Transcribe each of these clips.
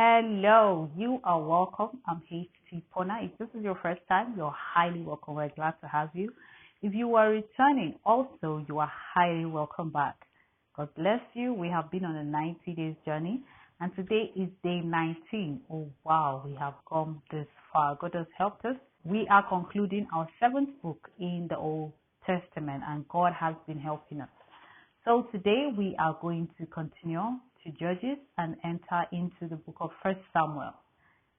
Hello, you are welcome. I'm HT Pona. If this is your first time, you're highly welcome. We're glad to have you. If you are returning, also, you are highly welcome back. God bless you. We have been on a 90 days journey, and today is day 19. Oh, wow, we have come this far. God has helped us. We are concluding our seventh book in the Old Testament, and God has been helping us. So today we are going to continue to Judges and enter into the book of First Samuel.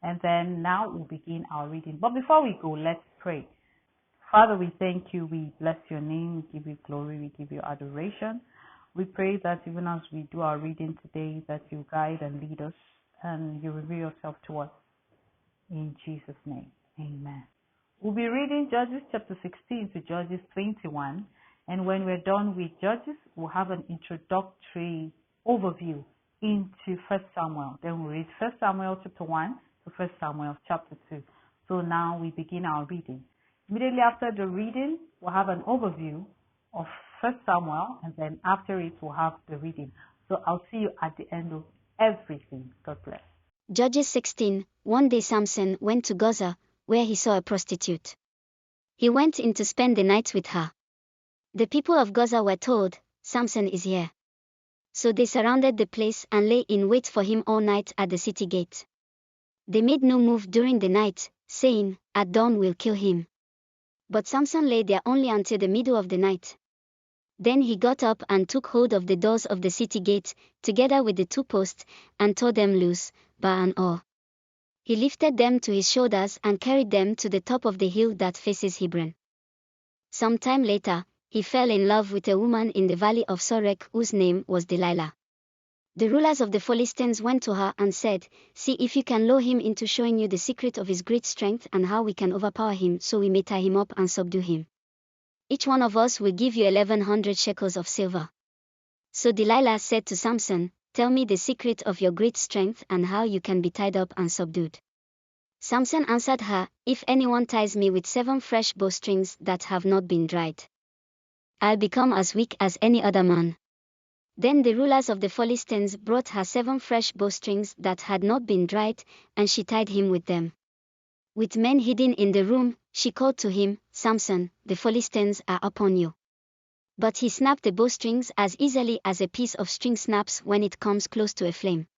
And then now we'll begin our reading. But before we go, let's pray. Father, we thank you. We bless your name. We give you glory. We give you adoration. We pray that even as we do our reading today, that you guide and lead us and you reveal yourself to us. In Jesus' name, amen. We'll be reading Judges chapter 16 to Judges 21. And when we're done with Judges, we'll have an introductory overview into First Samuel. Then we'll read First Samuel chapter 1 to First Samuel chapter 2. So now we begin our reading. Immediately after the reading, we'll have an overview of First Samuel, and then after it, we'll have the reading. So I'll see you at the end of everything. God bless. Judges 16. One day Samson went to Gaza, where he saw a prostitute. He went in to spend the night with her. The people of Gaza were told, "Samson is here." So they surrounded the place and lay in wait for him all night at the city gate. They made no move during the night, saying, "At dawn we'll kill him." But Samson lay there only until the middle of the night. Then he got up and took hold of the doors of the city gate, together with the two posts, and tore them loose, bar and all. He lifted them to his shoulders and carried them to the top of the hill that faces Hebron. Some time later, he fell in love with a woman in the valley of Sorek whose name was Delilah. The rulers of the Philistines went to her and said, "See if you can lure him into showing you the secret of his great strength and how we can overpower him so we may tie him up and subdue him. Each one of us will give you 1,100 shekels of silver." So Delilah said to Samson, "Tell me the secret of your great strength and how you can be tied up and subdued." Samson answered her, "If anyone ties me with 7 fresh bowstrings that have not been dried, I'll become as weak as any other man." Then the rulers of the Philistines brought her 7 fresh bowstrings that had not been dried, and she tied him with them. With men hidden in the room, she called to him, "Samson, the Philistines are upon you." But he snapped the bowstrings as easily as a piece of string snaps when it comes close to a flame.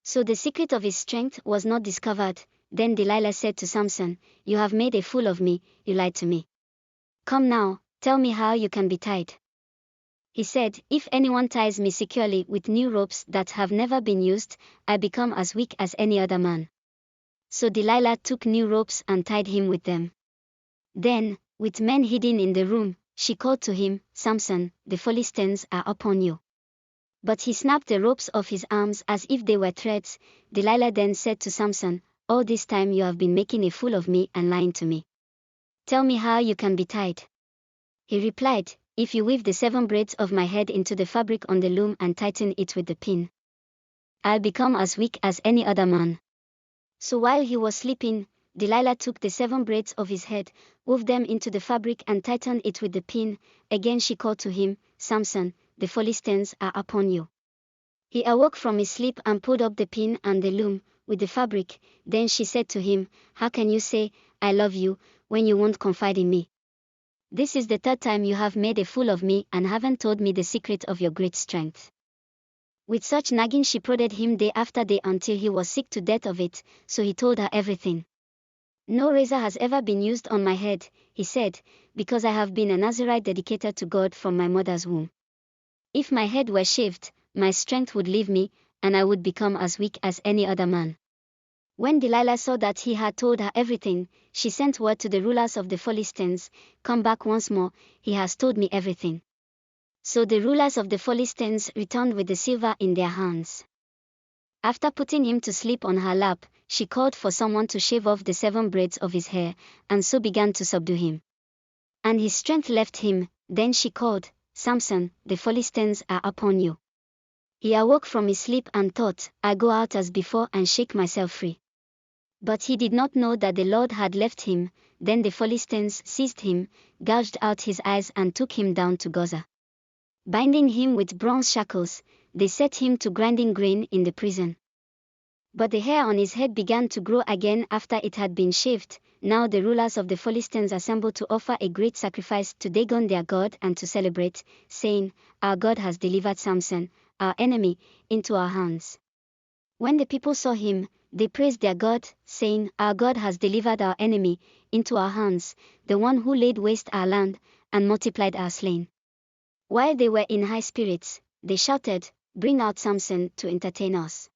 So the secret of his strength was not discovered. Then Delilah said to Samson, "You have made a fool of me, you lied to me. Come now, tell me how you can be tied." He said, "If anyone ties me securely with new ropes that have never been used, I become as weak as any other man." So Delilah took new ropes and tied him with them. Then, with men hidden in the room, she called to him, "Samson, the Philistines are upon you." But he snapped the ropes off his arms as if they were threads. Delilah then said to Samson, "All this time you have been making a fool of me and lying to me. Tell me how you can be tied." He replied, "If you weave the 7 braids of my head into the fabric on the loom and tighten it with the pin, I'll become as weak as any other man." So while he was sleeping, Delilah took the 7 braids of his head, wove them into the fabric and tightened it with the pin. Again she called to him, "Samson, the Philistines are upon you." He awoke from his sleep and pulled up the pin and the loom with the fabric. Then she said to him, "How can you say, 'I love you,' when you won't confide in me? This is the 3rd time you have made a fool of me and haven't told me the secret of your great strength." With such nagging she prodded him day after day until he was sick to death of it, so he told her everything. "No razor has ever been used on my head," he said, "because I have been a Nazirite dedicated to God from my mother's womb. If my head were shaved, my strength would leave me, and I would become as weak as any other man." When Delilah saw that he had told her everything, she sent word to the rulers of the Philistines, "Come back once more, he has told me everything." So the rulers of the Philistines returned with the silver in their hands. After putting him to sleep on her lap, she called for someone to shave off the 7 braids of his hair, and so began to subdue him. And his strength left him. Then she called, "Samson, the Philistines are upon you." He awoke from his sleep and thought, "I'll go out as before and shake myself free." But he did not know that the Lord had left him. Then the Philistines seized him, gouged out his eyes and took him down to Gaza. Binding him with bronze shackles, they set him to grinding grain in the prison. But the hair on his head began to grow again after it had been shaved. Now the rulers of the Philistines assembled to offer a great sacrifice to Dagon their god and to celebrate, saying, "Our God has delivered Samson, our enemy, into our hands." When the people saw him, they praised their God, saying, "Our God has delivered our enemy into our hands, the one who laid waste our land and multiplied our slain." While they were in high spirits, they shouted, "Bring out Samson to entertain us."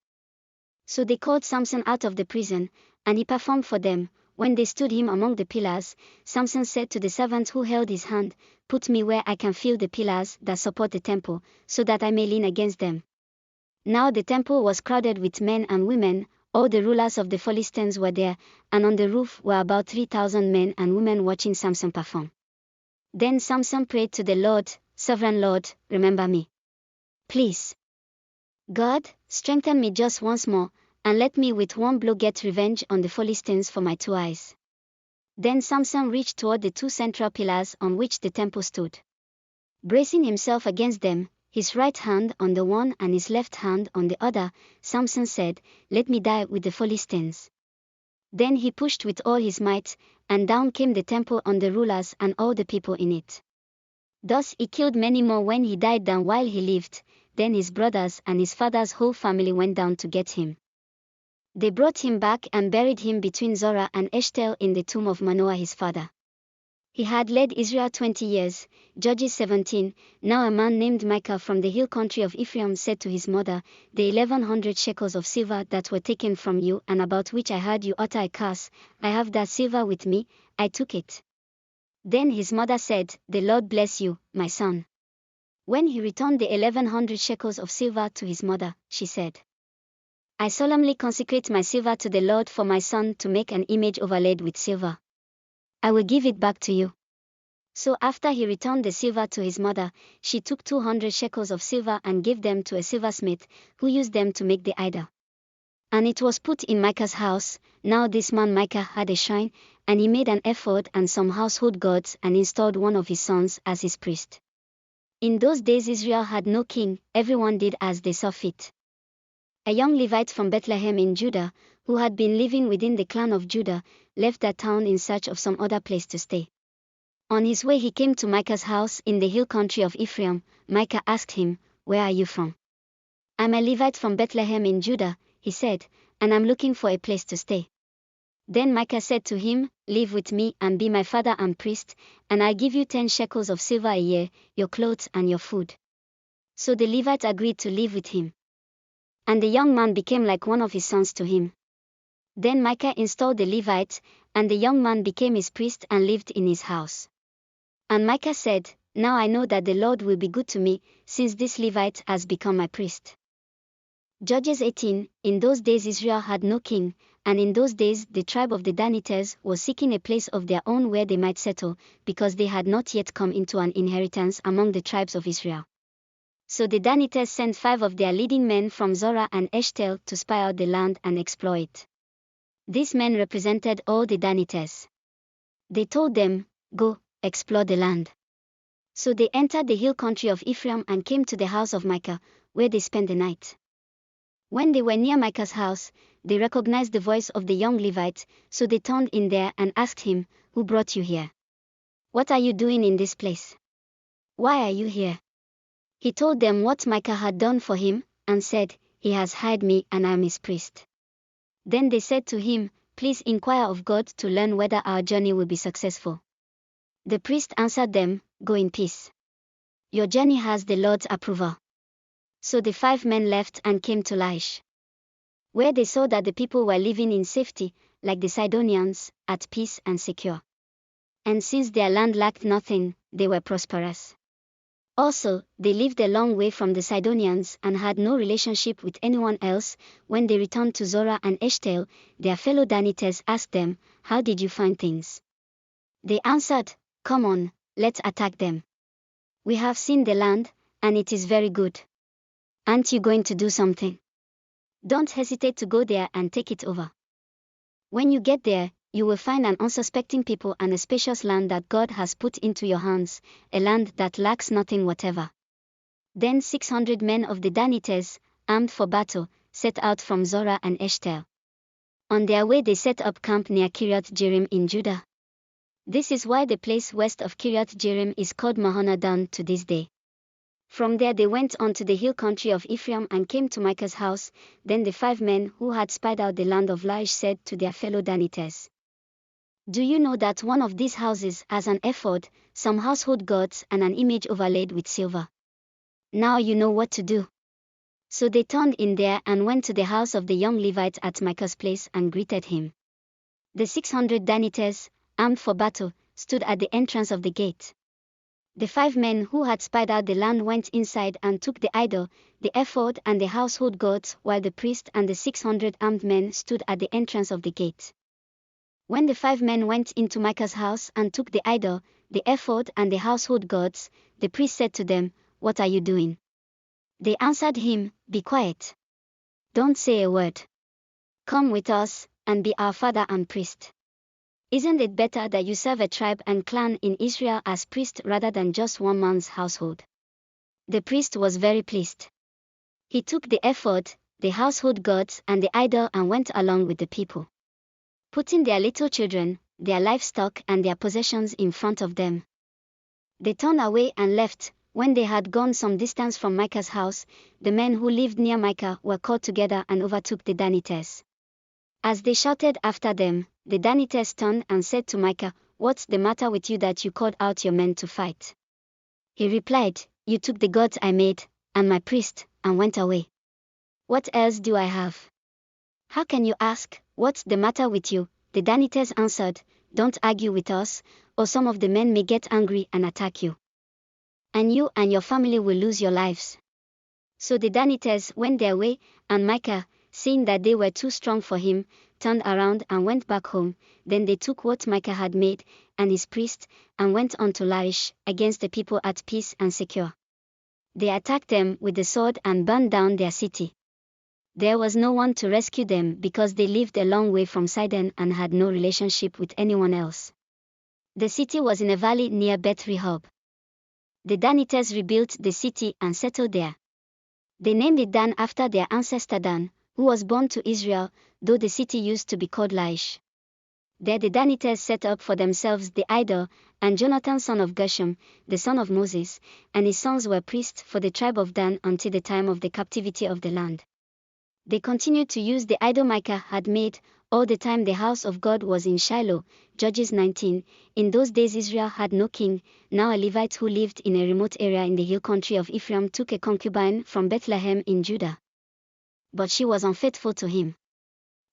So they called Samson out of the prison, and he performed for them. When they stood him among the pillars, Samson said to the servant who held his hand, "Put me where I can feel the pillars that support the temple, so that I may lean against them." Now the temple was crowded with men and women. All the rulers of the Philistines were there, and on the roof were about 3,000 men and women watching Samson perform. Then Samson prayed to the Lord, "Sovereign Lord, remember me. Please. God, strengthen me just once more, and let me with one blow get revenge on the Philistines for my 2 eyes." Then Samson reached toward the 2 central pillars on which the temple stood. Bracing himself against them, his right hand on the one and his left hand on the other, Samson said, "Let me die with the Philistines." Then he pushed with all his might, and down came the temple on the rulers and all the people in it. Thus he killed many more when he died than while he lived. Then his brothers and his father's whole family went down to get him. They brought him back and buried him between Zorah and Eshtaol in the tomb of Manoah his father. He had led Israel 20 years. Judges 17. Now a man named Micah from the hill country of Ephraim said to his mother, "The 1,100 shekels of silver that were taken from you and about which I heard you utter a curse, I have that silver with me, I took it." Then his mother said, "The Lord bless you, my son." When he returned the 1,100 shekels of silver to his mother, she said, "I solemnly consecrate my silver to the Lord for my son to make an image overlaid with silver. I will give it back to you." So after he returned the silver to his mother, she took 200 shekels of silver and gave them to a silversmith, who used them to make the idol. And it was put in Micah's house. Now this man Micah had a shrine, and he made an ephod and some household gods and installed one of his sons as his priest. In those days Israel had no king, everyone did as they saw fit. A young Levite from Bethlehem in Judah, who had been living within the clan of Judah, left that town in search of some other place to stay. On his way he came to Micah's house in the hill country of Ephraim. Micah asked him, "Where are you from?" "I'm a Levite from Bethlehem in Judah," he said, "and I'm looking for a place to stay." Then Micah said to him, "Live with me and be my father and priest, and I'll give you 10 shekels of silver a year, your clothes and your food." So the Levite agreed to live with him. And the young man became like one of his sons to him. Then Micah installed the Levite, and the young man became his priest and lived in his house. And Micah said, "Now I know that the Lord will be good to me, since this Levite has become my priest." Judges 18. In those days Israel had no king, and in those days the tribe of the Danites was seeking a place of their own where they might settle, because they had not yet come into an inheritance among the tribes of Israel. So the Danites sent 5 of their leading men from Zorah and Eshtaol to spy out the land and explore it. These men represented all the Danites. They told them, "Go, explore the land." So they entered the hill country of Ephraim and came to the house of Micah, where they spent the night. When they were near Micah's house, they recognized the voice of the young Levite, so they turned in there and asked him, "Who brought you here? What are you doing in this place? Why are you here?" He told them what Micah had done for him, and said, "He has hired me and I am his priest." Then they said to him, "Please inquire of God to learn whether our journey will be successful." The priest answered them, "Go in peace. Your journey has the Lord's approval." So the 5 men left and came to Laish, where they saw that the people were living in safety, like the Sidonians, at peace and secure. And since their land lacked nothing, they were prosperous. Also, they lived a long way from the Sidonians and had no relationship with anyone else. When they returned to Zorah and Eshtaol, their fellow Danites asked them, "How did you find things?" They answered, "Come on, let's attack them. We have seen the land, and it is very good. Aren't you going to do something? Don't hesitate to go there and take it over. When you get there, you will find an unsuspecting people and a spacious land that God has put into your hands, a land that lacks nothing whatever." Then 600 men of the Danites, armed for battle, set out from Zorah and Eshtaol. On their way they set up camp near Kiriath Jearim in Judah. This is why the place west of Kiriath Jearim is called Mahaneh Dan to this day. From there they went on to the hill country of Ephraim and came to Micah's house. Then the 5 men who had spied out the land of Laish said to their fellow Danites, "Do you know that one of these houses has an ephod, some household gods and an image overlaid with silver? Now you know what to do." So they turned in there and went to the house of the young Levite at Micah's place and greeted him. The 600 Danites, armed for battle, stood at the entrance of the gate. The 5 men who had spied out the land went inside and took the idol, the ephod and the household gods, while the priest and the 600 armed men stood at the entrance of the gate. When the 5 men went into Micah's house and took the idol, the ephod and the household gods, the priest said to them, "What are you doing?" They answered him, "Be quiet. Don't say a word. Come with us, and be our father and priest. Isn't it better that you serve a tribe and clan in Israel as priest rather than just one man's household?" The priest was very pleased. He took the ephod, the household gods and the idol and went along with the people, putting their little children, their livestock and their possessions in front of them. They turned away and left. When they had gone some distance from Micah's house, the men who lived near Micah were called together and overtook the Danites. As they shouted after them, the Danites turned and said to Micah, "What's the matter with you that you called out your men to fight?" He replied, "You took the gods I made, and my priest, and went away. What else do I have? How can you ask, 'What's the matter with you?'" The Danites answered, "Don't argue with us, or some of the men may get angry and attack you. And you and your family will lose your lives." So the Danites went their way, and Micah, seeing that they were too strong for him, turned around and went back home. Then they took what Micah had made, and his priest, and went on to Laish, against the people at peace and secure. They attacked them with the sword and burned down their city. There was no one to rescue them because they lived a long way from Sidon and had no relationship with anyone else. The city was in a valley near Beth Rehob. The Danites rebuilt the city and settled there. They named it Dan after their ancestor Dan, who was born to Israel, though the city used to be called Laish. There the Danites set up for themselves the idol, and Jonathan son of Gershom, the son of Moses, and his sons were priests for the tribe of Dan until the time of the captivity of the land. They continued to use the idol Micah had made, all the time the house of God was in Shiloh. Judges 19. In those days Israel had no king. Now a Levite who lived in a remote area in the hill country of Ephraim took a concubine from Bethlehem in Judah. But she was unfaithful to him.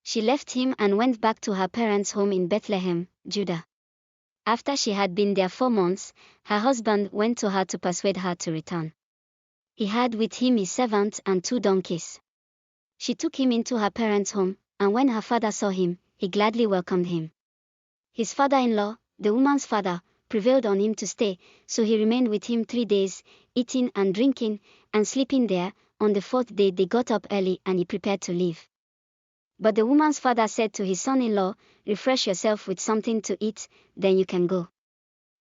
She left him and went back to her parents' home in Bethlehem, Judah. After she had been there 4 months, her husband went to her to persuade her to return. He had with him his servant and 2 donkeys. She took him into her parents' home, and when her father saw him, he gladly welcomed him. His father-in-law, the woman's father, prevailed on him to stay, so he remained with him 3 days, eating and drinking, and sleeping there. On the 4th day they got up early and he prepared to leave. But the woman's father said to his son-in-law, "Refresh yourself with something to eat, then you can go."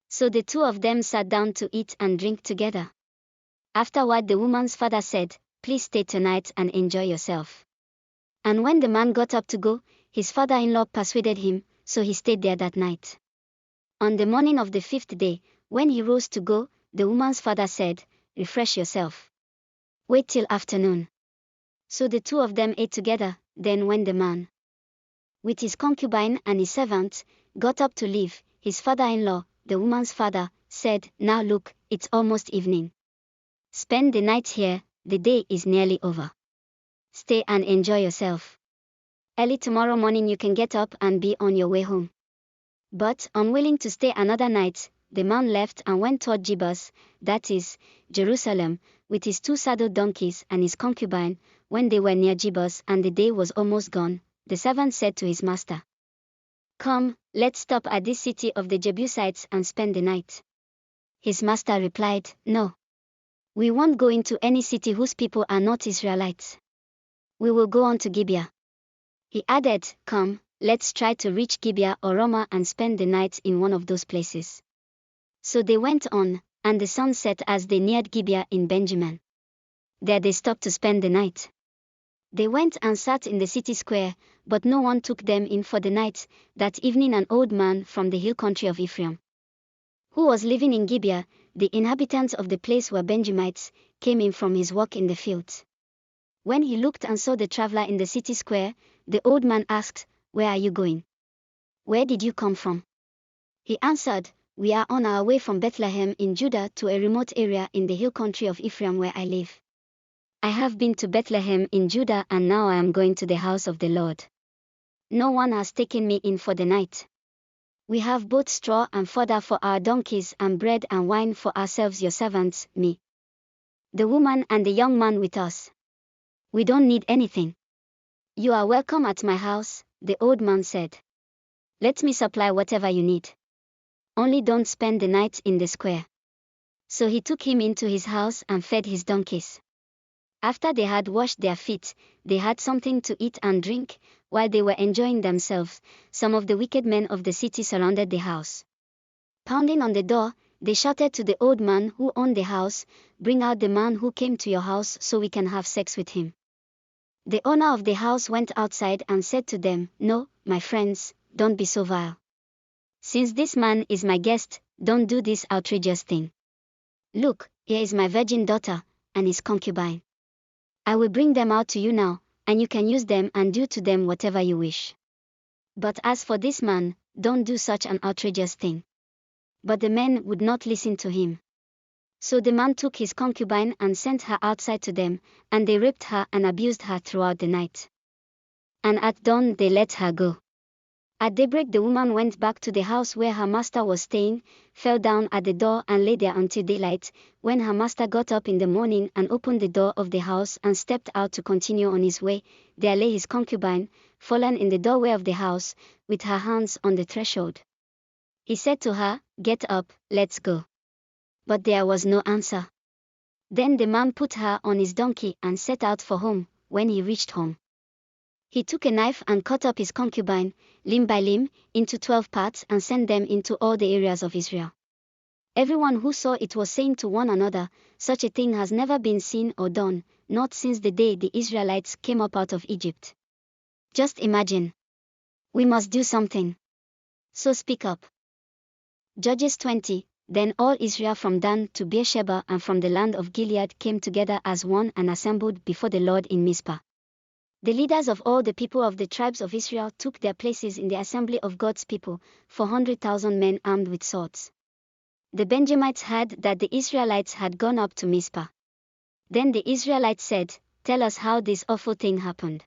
So the 2 of them sat down to eat and drink together. Afterward the woman's father said, "Please stay tonight and enjoy yourself." And when the man got up to go, his father-in-law persuaded him, so he stayed there that night. On the morning of the 5th day, when he rose to go, the woman's father said, "Refresh yourself. Wait till afternoon." So the 2 of them ate together. Then when the man, with his concubine and his servant, got up to leave, his father-in-law, the woman's father, said, "Now look, it's almost evening. Spend the night here, the day is nearly over. Stay and enjoy yourself. Early tomorrow morning you can get up and be on your way home." But, unwilling to stay another night, the man left and went toward Jebus, that is, Jerusalem, with his 2 saddled donkeys and his concubine. When they were near Jebus and the day was almost gone, the servant said to his master, "Come, let's stop at this city of the Jebusites and spend the night." His master replied, "No. We won't go into any city whose people are not Israelites. We will go on to Gibeah." He added, "Come, let's try to reach Gibeah or Ramah and spend the night in one of those places." So they went on, and the sun set as they neared Gibeah in Benjamin. There they stopped to spend the night. They went and sat in the city square, but no one took them in for the night. That evening an old man from the hill country of Ephraim, who was living in Gibeah, the inhabitants of the place were Benjamites, came in from his work in the fields. When he looked and saw the traveler in the city square, the old man asked, "Where are you going? Where did you come from?" He answered, "We are on our way from Bethlehem in Judah to a remote area in the hill country of Ephraim where I live. I have been to Bethlehem in Judah and now I am going to the house of the Lord. No one has taken me in for the night. We have both straw and fodder for our donkeys and bread and wine for ourselves your servants, me, the woman and the young man with us. We don't need anything. You are welcome at my house," the old man said. "Let me supply whatever you need. Only don't spend the night in the square." So he took him into his house and fed his donkeys. After they had washed their feet, they had something to eat and drink. While they were enjoying themselves, some of the wicked men of the city surrounded the house. Pounding on the door, they shouted to the old man who owned the house, "Bring out the man who came to your house so we can have sex with him." The owner of the house went outside and said to them, "No, my friends, don't be so vile. Since this man is my guest, don't do this outrageous thing. Look, here is my virgin daughter and his concubine. I will bring them out to you now, and you can use them and do to them whatever you wish. But as for this man, don't do such an outrageous thing." But the men would not listen to him. So the man took his concubine and sent her outside to them, and they raped her and abused her throughout the night. And at dawn they let her go. At daybreak the woman went back to the house where her master was staying, fell down at the door and lay there until daylight. When her master got up in the morning and opened the door of the house and stepped out to continue on his way, there lay his concubine, fallen in the doorway of the house, with her hands on the threshold. He said to her, "Get up, let's go." But there was no answer. Then the man put her on his donkey and set out for home. When he reached home, he took a knife and cut up his concubine, limb by limb, into 12 parts and sent them into all the areas of Israel. Everyone who saw it was saying to one another, "Such a thing has never been seen or done, not since the day the Israelites came up out of Egypt. Just imagine. We must do something. So speak up." Judges 20. Then all Israel from Dan to Beersheba and from the land of Gilead came together as one and assembled before the Lord in Mizpah. The leaders of all the people of the tribes of Israel took their places in the assembly of God's people, 400,000 men armed with swords. The Benjamites heard that the Israelites had gone up to Mizpah. Then the Israelites said, "Tell us how this awful thing happened."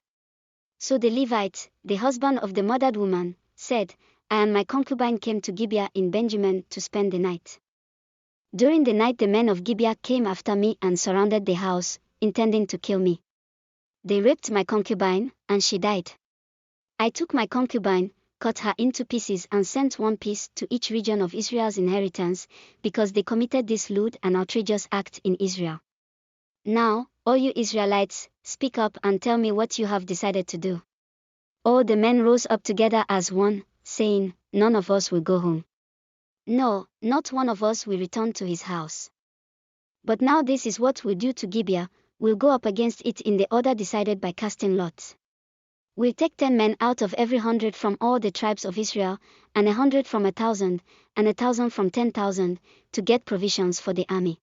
So the Levite, the husband of the murdered woman, said, "I and my concubine came to Gibeah in Benjamin to spend the night. During the night the men of Gibeah came after me and surrounded the house, intending to kill me. They raped my concubine, and she died. I took my concubine, cut her into pieces and sent one piece to each region of Israel's inheritance, because they committed this lewd and outrageous act in Israel. Now, all you Israelites, speak up and tell me what you have decided to do." All the men rose up together as one, saying, "None of us will go home. No, not one of us will return to his house. But now this is what we'll do to Gibeah, we'll go up against it in the order decided by casting lots. We'll take 10 men out of every 100 from all the tribes of Israel, and 100 from 1,000, and 1,000 from 10,000, to get provisions for the army.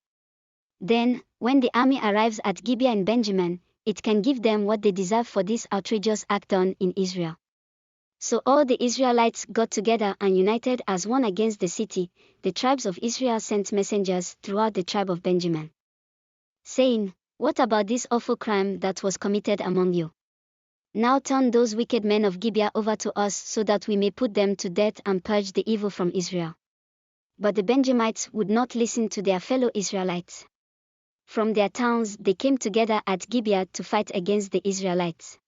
Then, when the army arrives at Gibeah in Benjamin, it can give them what they deserve for this outrageous act done in Israel." So all the Israelites got together and united as one against the city. The tribes of Israel sent messengers throughout the tribe of Benjamin, saying, "What about this awful crime that was committed among you? Now turn those wicked men of Gibeah over to us so that we may put them to death and purge the evil from Israel." But the Benjamites would not listen to their fellow Israelites. From their towns they came together at Gibeah to fight against the Israelites.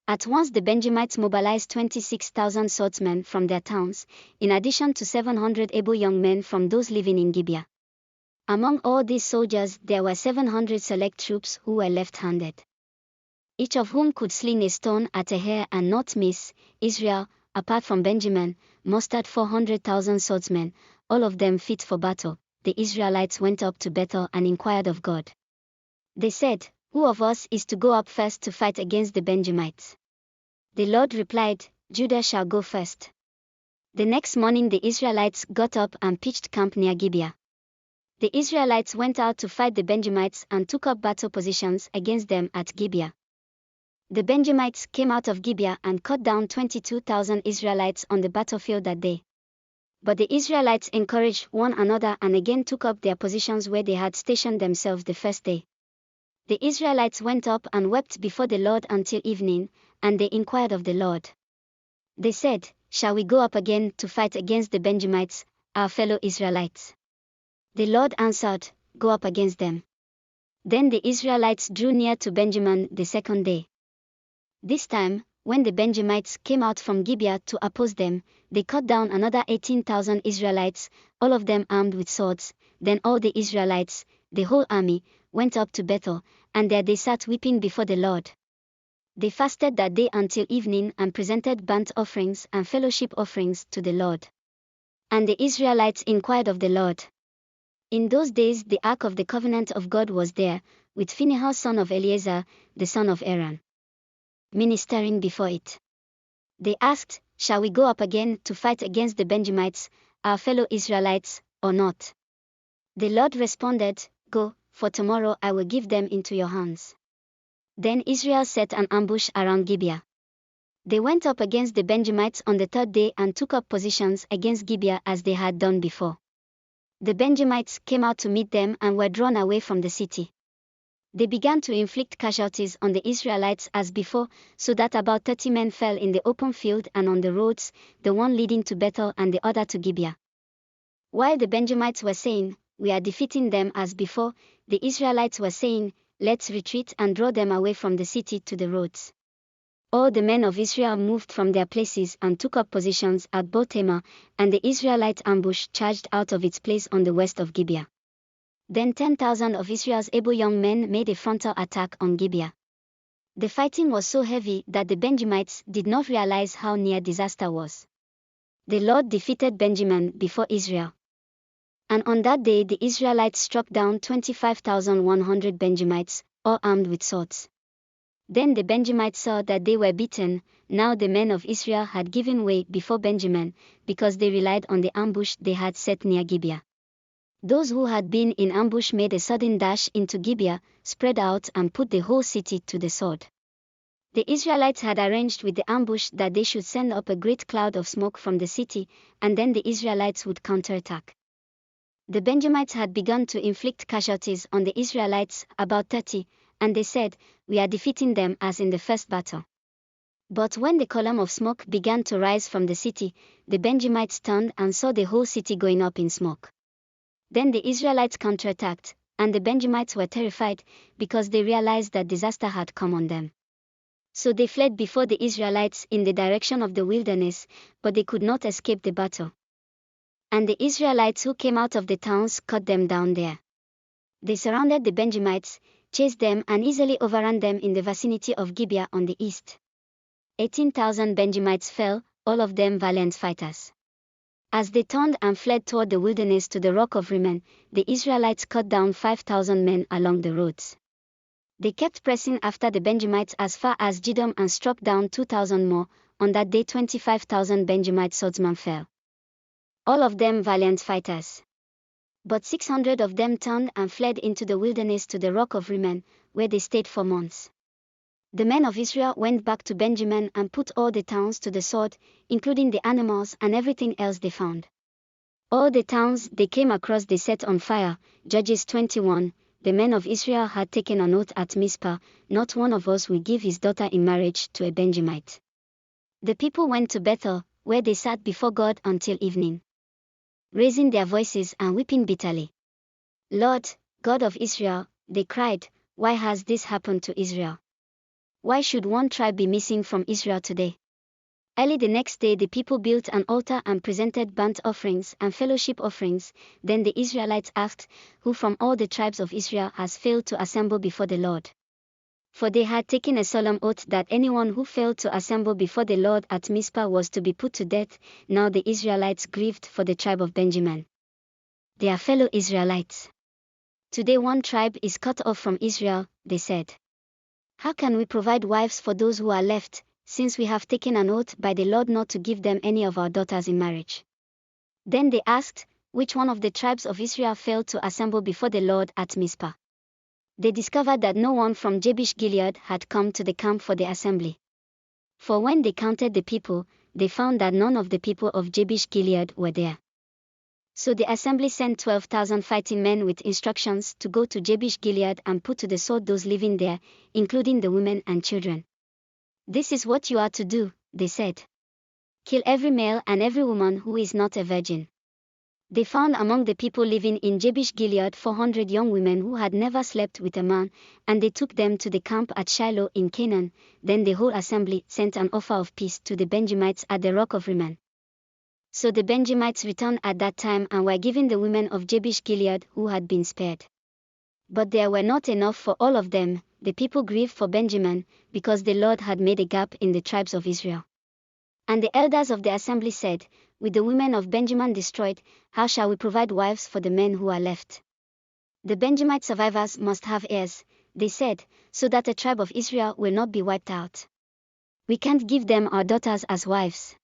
At once the Benjamites mobilized 26,000 swordsmen from their towns, in addition to 700 able young men from those living in Gibeah. Among all these soldiers there were 700 select troops who were left-handed, each of whom could sling a stone at a hair and not miss. Israel, apart from Benjamin, mustered 400,000 swordsmen, all of them fit for battle. The Israelites went up to Bethel and inquired of God. They said, Who of us is to go up first to fight against the Benjamites? The Lord replied, Judah shall go first. The next morning the Israelites got up and pitched camp near Gibeah. The Israelites went out to fight the Benjamites and took up battle positions against them at Gibeah. The Benjamites came out of Gibeah and cut down 22,000 Israelites on the battlefield that day. But the Israelites encouraged one another and again took up their positions where they had stationed themselves the first day. The Israelites went up and wept before the Lord until evening, and they inquired of the Lord. They said, Shall we go up again to fight against the Benjamites, our fellow Israelites? The Lord answered, Go up against them. Then the Israelites drew near to Benjamin the second day. This time, when the Benjamites came out from Gibeah to oppose them, they cut down another 18,000 Israelites, all of them armed with swords. Then all the Israelites, the whole army, went up to Bethel, and there they sat weeping before the Lord. They fasted that day until evening and presented burnt offerings and fellowship offerings to the Lord. And the Israelites inquired of the Lord. In those days the ark of the covenant of God was there, with Phinehas son of Eleazar, the son of Aaron, ministering before it. They asked, Shall we go up again to fight against the Benjamites, our fellow Israelites, or not? The Lord responded, Go, for tomorrow I will give them into your hands. Then Israel set an ambush around Gibeah. They went up against the Benjamites on the third day and took up positions against Gibeah as they had done before. The Benjamites came out to meet them and were drawn away from the city. They began to inflict casualties on the Israelites as before, so that about 30 men fell in the open field and on the roads, the one leading to Bethel and the other to Gibeah. While the Benjamites were saying, We are defeating them as before, the Israelites were saying, Let's retreat and draw them away from the city to the roads. All the men of Israel moved from their places and took up positions at Bothamah, and the Israelite ambush charged out of its place on the west of Gibeah. Then 10,000 of Israel's able young men made a frontal attack on Gibeah. The fighting was so heavy that the Benjamites did not realize how near disaster was. The Lord defeated Benjamin before Israel. And on that day the Israelites struck down 25,100 Benjamites, all armed with swords. Then the Benjamites saw that they were beaten. Now the men of Israel had given way before Benjamin, because they relied on the ambush they had set near Gibeah. Those who had been in ambush made a sudden dash into Gibeah, spread out and put the whole city to the sword. The Israelites had arranged with the ambush that they should send up a great cloud of smoke from the city, and then the Israelites would counterattack. The Benjamites had begun to inflict casualties on the Israelites, about 30, and they said, We are defeating them as in the first battle. But when the column of smoke began to rise from the city, the Benjamites turned and saw the whole city going up in smoke. Then the Israelites counterattacked, and the Benjamites were terrified, because they realized that disaster had come on them. So they fled before the Israelites in the direction of the wilderness, but they could not escape the battle. And the Israelites who came out of the towns cut them down there. They surrounded the Benjamites, chased them and easily overran them in the vicinity of Gibeah on the east. 18,000 Benjamites fell, all of them valiant fighters. As they turned and fled toward the wilderness to the rock of Rimmon, the Israelites cut down 5,000 men along the roads. They kept pressing after the Benjamites as far as Gidom and struck down 2,000 more. On that day 25,000 Benjamite swordsmen fell. All of them valiant fighters. But 600 of them turned and fled into the wilderness to the rock of Rimmon, where they stayed for months. The men of Israel went back to Benjamin and put all the towns to the sword, including the animals and everything else they found. All the towns they came across they set on fire. Judges 21. The men of Israel had taken an oath at Mizpah, Not one of us will give his daughter in marriage to a Benjamite. The people went to Bethel, where they sat before God until evening, raising their voices and weeping bitterly. Lord, God of Israel, they cried, why has this happened to Israel? Why should one tribe be missing from Israel today? Early the next day the people built an altar and presented burnt offerings and fellowship offerings. Then the Israelites asked, Who from all the tribes of Israel has failed to assemble before the Lord? For they had taken a solemn oath that anyone who failed to assemble before the Lord at Mizpah was to be put to death. Now the Israelites grieved for the tribe of Benjamin, their fellow Israelites. Today one tribe is cut off from Israel, they said. How can we provide wives for those who are left, since we have taken an oath by the Lord not to give them any of our daughters in marriage? Then they asked, which one of the tribes of Israel failed to assemble before the Lord at Mizpah? They discovered that no one from Jabesh-Gilead had come to the camp for the assembly. For when they counted the people, they found that none of the people of Jabesh-Gilead were there. So the assembly sent 12,000 fighting men with instructions to go to Jabesh-Gilead and put to the sword those living there, including the women and children. This is what you are to do, they said. Kill every male and every woman who is not a virgin. They found among the people living in Jabesh-Gilead 400 young women who had never slept with a man, and they took them to the camp at Shiloh in Canaan. Then the whole assembly sent an offer of peace to the Benjamites at the rock of Rimmon. So the Benjamites returned at that time and were given the women of Jabesh-Gilead who had been spared. But there were not enough for all of them. The people grieved for Benjamin, because the Lord had made a gap in the tribes of Israel. And the elders of the assembly said, with the women of Benjamin destroyed, how shall we provide wives for the men who are left? The Benjamite survivors must have heirs, they said, so that the tribe of Israel will not be wiped out. We can't give them our daughters as wives.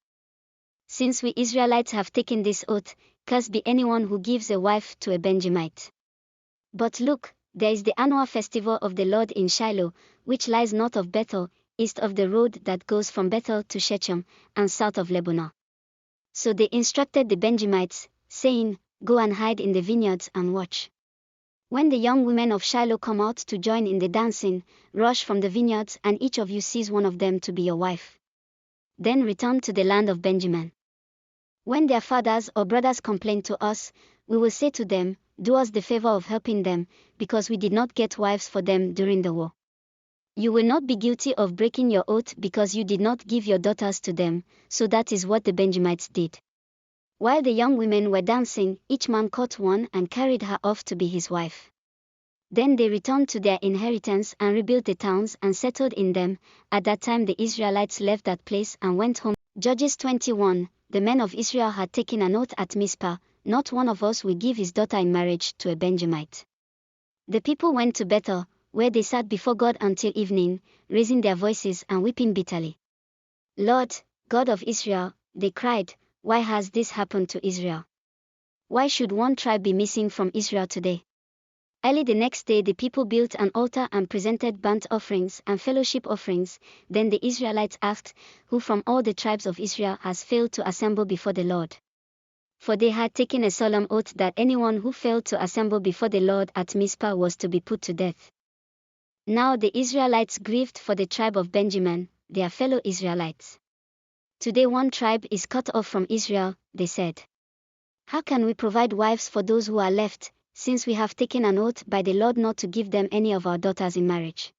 Since we Israelites have taken this oath, cursed be anyone who gives a wife to a Benjamite. But look, there is the annual festival of the Lord in Shiloh, which lies north of Bethel, east of the road that goes from Bethel to Shechem, and south of Lebanon. So they instructed the Benjamites, saying, go and hide in the vineyards and watch. When the young women of Shiloh come out to join in the dancing, rush from the vineyards and each of you seize one of them to be your wife. Then return to the land of Benjamin. When their fathers or brothers complain to us, we will say to them, do us the favor of helping them, because we did not get wives for them during the war. You will not be guilty of breaking your oath because you did not give your daughters to them, so that is what the Benjamites did. While the young women were dancing, each man caught one and carried her off to be his wife. Then they returned to their inheritance and rebuilt the towns and settled in them. At that time the Israelites left that place and went home. Judges 21. The men of Israel had taken an oath at Mizpah, not one of us will give his daughter in marriage to a Benjamite. The people went to Bethel, where they sat before God until evening, raising their voices and weeping bitterly. Lord, God of Israel, they cried, why has this happened to Israel? Why should one tribe be missing from Israel today? Early the next day the people built an altar and presented burnt offerings and fellowship offerings. Then the Israelites asked, who from all the tribes of Israel has failed to assemble before the Lord? For they had taken a solemn oath that anyone who failed to assemble before the Lord at Mizpah was to be put to death. Now the Israelites grieved for the tribe of Benjamin, their fellow Israelites. Today one tribe is cut off from Israel, they said. How can we provide wives for those who are left, since we have taken an oath by the Lord not to give them any of our daughters in marriage?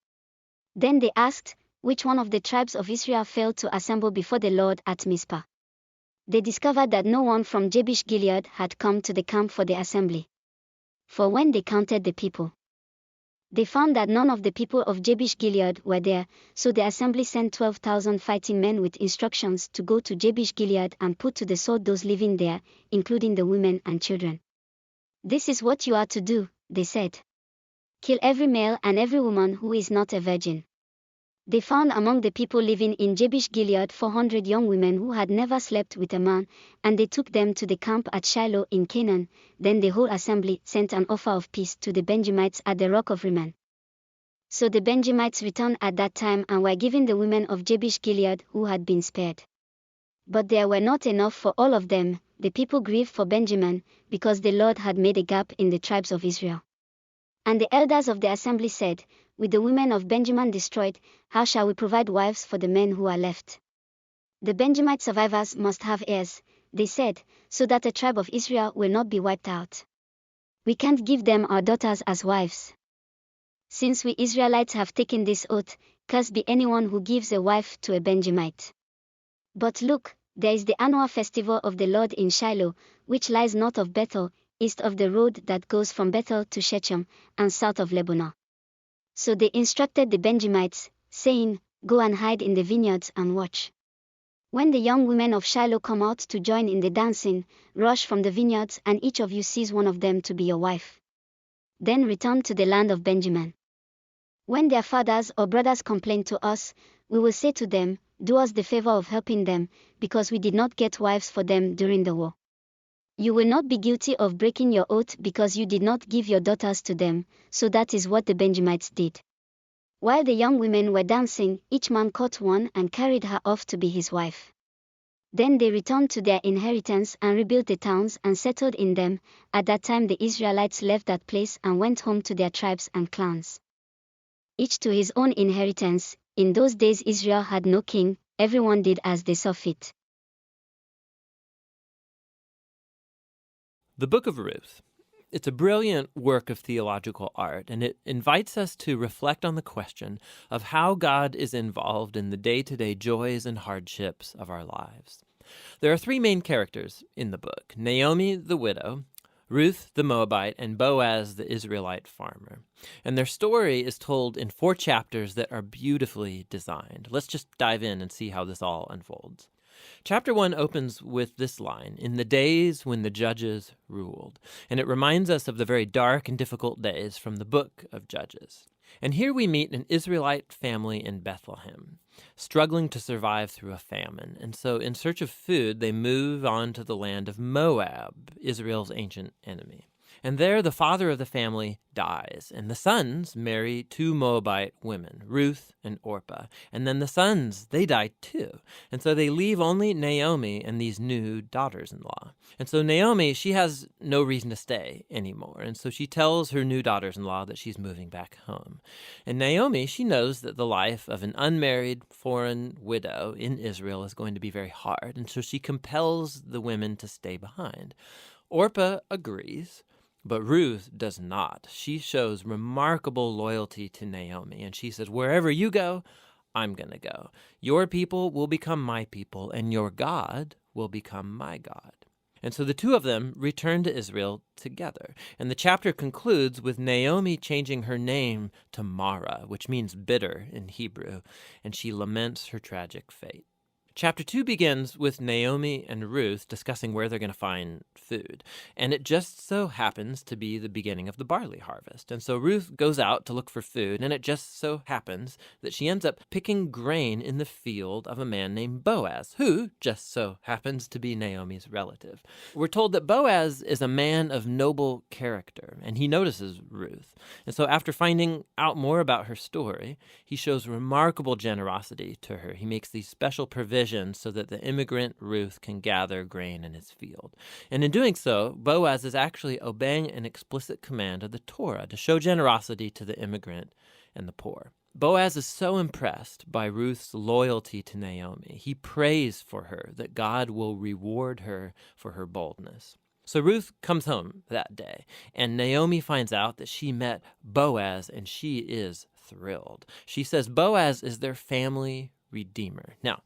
Then they asked, which one of the tribes of Israel failed to assemble before the Lord at Mizpah? They discovered that no one from Jabesh-Gilead had come to the camp for the assembly. For when they counted the people, they found that none of the people of Jabesh-Gilead were there, so the assembly sent 12,000 fighting men with instructions to go to Jabesh-Gilead and put to the sword those living there, including the women and children. This is what you are to do, they said. Kill every male and every woman who is not a virgin. They found among the people living in Jabesh-Gilead 400 young women who had never slept with a man, and they took them to the camp at Shiloh in Canaan. Then the whole assembly sent an offer of peace to the Benjamites at the rock of Rimmon. So the Benjamites returned at that time and were given the women of Jabesh-Gilead who had been spared. But there were not enough for all of them. The people grieved for Benjamin, because the Lord had made a gap in the tribes of Israel. And the elders of the assembly said, with the women of Benjamin destroyed, how shall we provide wives for the men who are left? The Benjamite survivors must have heirs, they said, so that the tribe of Israel will not be wiped out. We can't give them our daughters as wives. Since we Israelites have taken this oath, cursed be anyone who gives a wife to a Benjamite. But look, there is the annual festival of the Lord in Shiloh, which lies north of Bethel, east of the road that goes from Bethel to Shechem, and south of Lebanon. So they instructed the Benjamites, saying, go and hide in the vineyards and watch. When the young women of Shiloh come out to join in the dancing, rush from the vineyards and each of you seize one of them to be your wife. then returned to the land of Benjamin. When their fathers or brothers complain to us, we will say to them, do us the favor of helping them, because we did not get wives for them during the war. You will not be guilty of breaking your oath because you did not give your daughters to them, so that is what the Benjamites did. While the young women were dancing, each man caught one and carried her off to be his wife. Then they returned to their inheritance and rebuilt the towns and settled in them. At that time the Israelites left that place and went home to their tribes and clans. Each to his own inheritance. In those days Israel had no king, everyone did as they saw fit. The Book of Ruth. It's a brilliant work of theological art, and it invites us to reflect on the question of how God is involved in the day-to-day joys and hardships of our lives. There are three main characters in the book: Naomi the widow, Ruth the Moabite, and Boaz the Israelite farmer. And their story is told in 4 chapters that are beautifully designed. Let's just dive in and see how this all unfolds. Chapter 1 opens with this line, "In the days when the judges ruled," and it reminds us of the very dark and difficult days from the book of Judges. And here we meet an Israelite family in Bethlehem, struggling to survive through a famine. And so in search of food, they move on to the land of Moab, Israel's ancient enemy. And there the father of the family dies, and the sons marry 2 Moabite women, Ruth and Orpah. And then the sons, they die too. And so they leave only Naomi and these new daughters-in-law. And so Naomi, she has no reason to stay anymore. And so she tells her new daughters-in-law that she's moving back home. And Naomi, she knows that the life of an unmarried foreign widow in Israel is going to be very hard. And so she compels the women to stay behind. Orpah agrees, but Ruth does not. She shows remarkable loyalty to Naomi, and she says, wherever you go, I'm going to go. Your people will become my people, and your God will become my God. And so the two of them return to Israel together. And the chapter concludes with Naomi changing her name to Mara, which means bitter in Hebrew, and she laments her tragic fate. Chapter 2 begins with Naomi and Ruth discussing where they're going to find food. And it just so happens to be the beginning of the barley harvest. And so Ruth goes out to look for food, and it just so happens that she ends up picking grain in the field of a man named Boaz, who just so happens to be Naomi's relative. We're told that Boaz is a man of noble character, and he notices Ruth. And so after finding out more about her story, he shows remarkable generosity to her. He makes these special provisions so that the immigrant Ruth can gather grain in his field. And in doing so, Boaz is actually obeying an explicit command of the Torah to show generosity to the immigrant and the poor. Boaz is so impressed by Ruth's loyalty to Naomi. He prays for her that God will reward her for her boldness. So Ruth comes home that day, and Naomi finds out that she met Boaz, and she is thrilled. She says Boaz is their family redeemer. Now,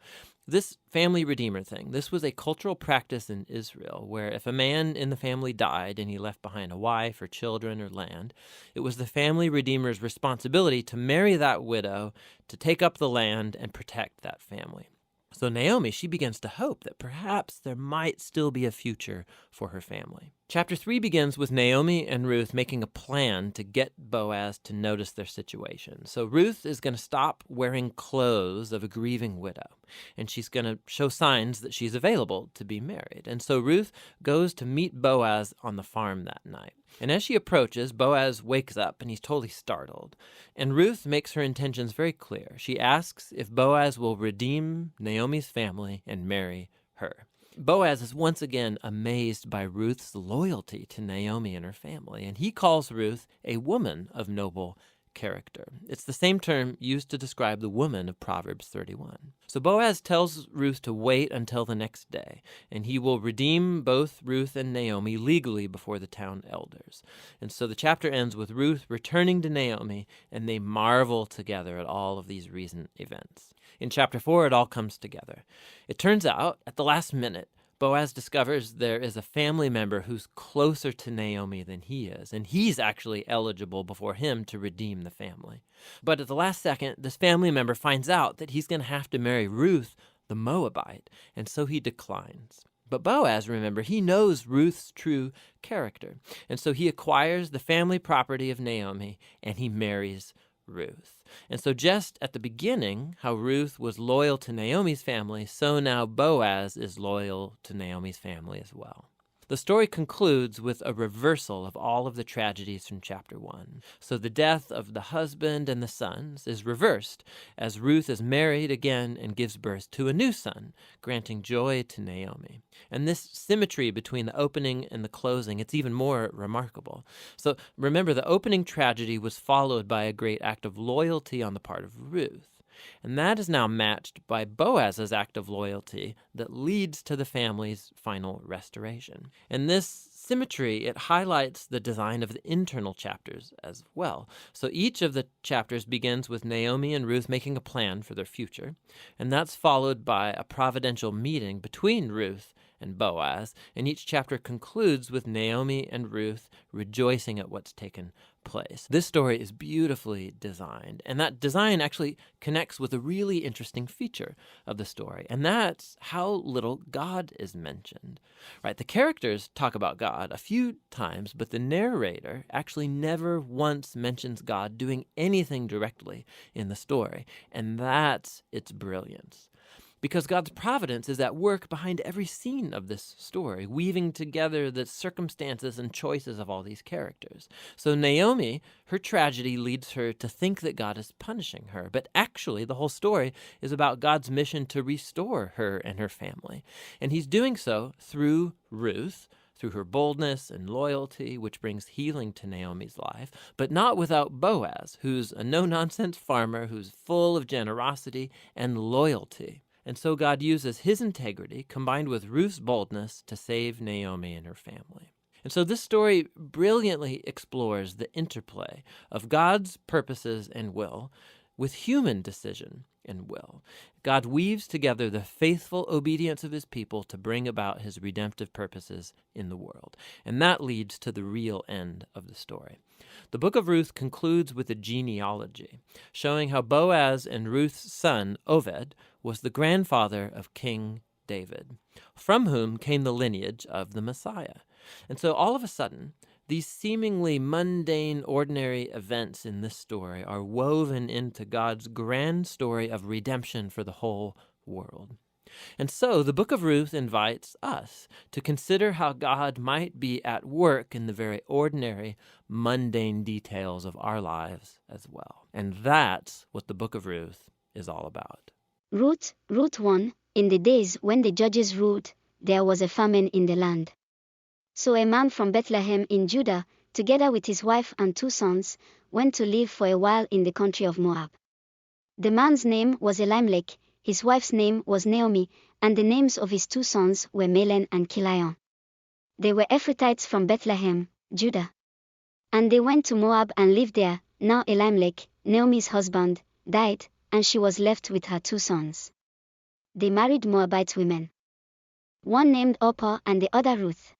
this family redeemer thing, this was a cultural practice in Israel where if a man in the family died and he left behind a wife or children or land, it was the family redeemer's responsibility to marry that widow, to take up the land and protect that family. So Naomi, she begins to hope that perhaps there might still be a future for her family. Chapter 3 begins with Naomi and Ruth making a plan to get Boaz to notice their situation. So Ruth is going to stop wearing clothes of a grieving widow, and she's going to show signs that she's available to be married. And so Ruth goes to meet Boaz on the farm that night. And as she approaches, Boaz wakes up and he's totally startled. And Ruth makes her intentions very clear. She asks if Boaz will redeem Naomi's family and marry her. Boaz is once again amazed by Ruth's loyalty to Naomi and her family, and he calls Ruth a woman of noble character. It's the same term used to describe the woman of Proverbs 31. So Boaz tells Ruth to wait until the next day, and he will redeem both Ruth and Naomi legally before the town elders. And so the chapter ends with Ruth returning to Naomi, and they marvel together at all of these recent events. In chapter 4, it all comes together. It turns out, at the last minute, Boaz discovers there is a family member who's closer to Naomi than he is, and he's actually eligible before him to redeem the family. But at the last second, this family member finds out that he's going to have to marry Ruth, the Moabite, and so he declines. But Boaz, remember, he knows Ruth's true character. And so he acquires the family property of Naomi and he marries Ruth. And so just at the beginning, how Ruth was loyal to Naomi's family, so now Boaz is loyal to Naomi's family as well. The story concludes with a reversal of all of the tragedies from chapter 1. So the death of the husband and the sons is reversed as Ruth is married again and gives birth to a new son, granting joy to Naomi. And this symmetry between the opening and the closing, it's even more remarkable. So remember, the opening tragedy was followed by a great act of loyalty on the part of Ruth. And that is now matched by Boaz's act of loyalty that leads to the family's final restoration. And this symmetry, it highlights the design of the internal chapters as well. So each of the chapters begins with Naomi and Ruth making a plan for their future, and that's followed by a providential meeting between Ruth and Boaz, and each chapter concludes with Naomi and Ruth rejoicing at what's taken place. This story is beautifully designed, and that design actually connects with a really interesting feature of the story, and that's how little God is mentioned. Right? The characters talk about God a few times, but the narrator actually never once mentions God doing anything directly in the story, and that's its brilliance. Because God's providence is at work behind every scene of this story, weaving together the circumstances and choices of all these characters. So Naomi, her tragedy leads her to think that God is punishing her, but actually the whole story is about God's mission to restore her and her family. And he's doing so through Ruth, through her boldness and loyalty, which brings healing to Naomi's life, but not without Boaz, who's a no-nonsense farmer who's full of generosity and loyalty. And so God uses his integrity combined with Ruth's boldness to save Naomi and her family. And so this story brilliantly explores the interplay of God's purposes and will with human decision and will. God weaves together the faithful obedience of his people to bring about his redemptive purposes in the world. And that leads to the real end of the story. The book of Ruth concludes with a genealogy, showing how Boaz and Ruth's son, Oved, was the grandfather of King David, from whom came the lineage of the Messiah. And so all of a sudden, these seemingly mundane, ordinary events in this story are woven into God's grand story of redemption for the whole world. And so the book of Ruth invites us to consider how God might be at work in the very ordinary, mundane details of our lives as well. And that's what the book of Ruth is all about. Ruth 1. In the days when the judges ruled, there was a famine in the land. So a man from Bethlehem in Judah, together with his wife and 2 sons, went to live for a while in the country of Moab. The man's name was Elimelech, his wife's name was Naomi, and the names of his 2 sons were Mahlon and Chilion. They were Ephrathites from Bethlehem, Judah. And they went to Moab and lived there. Now Elimelech, Naomi's husband, died, and she was left with her 2 sons. They married Moabite women, one named Orpah and the other Ruth.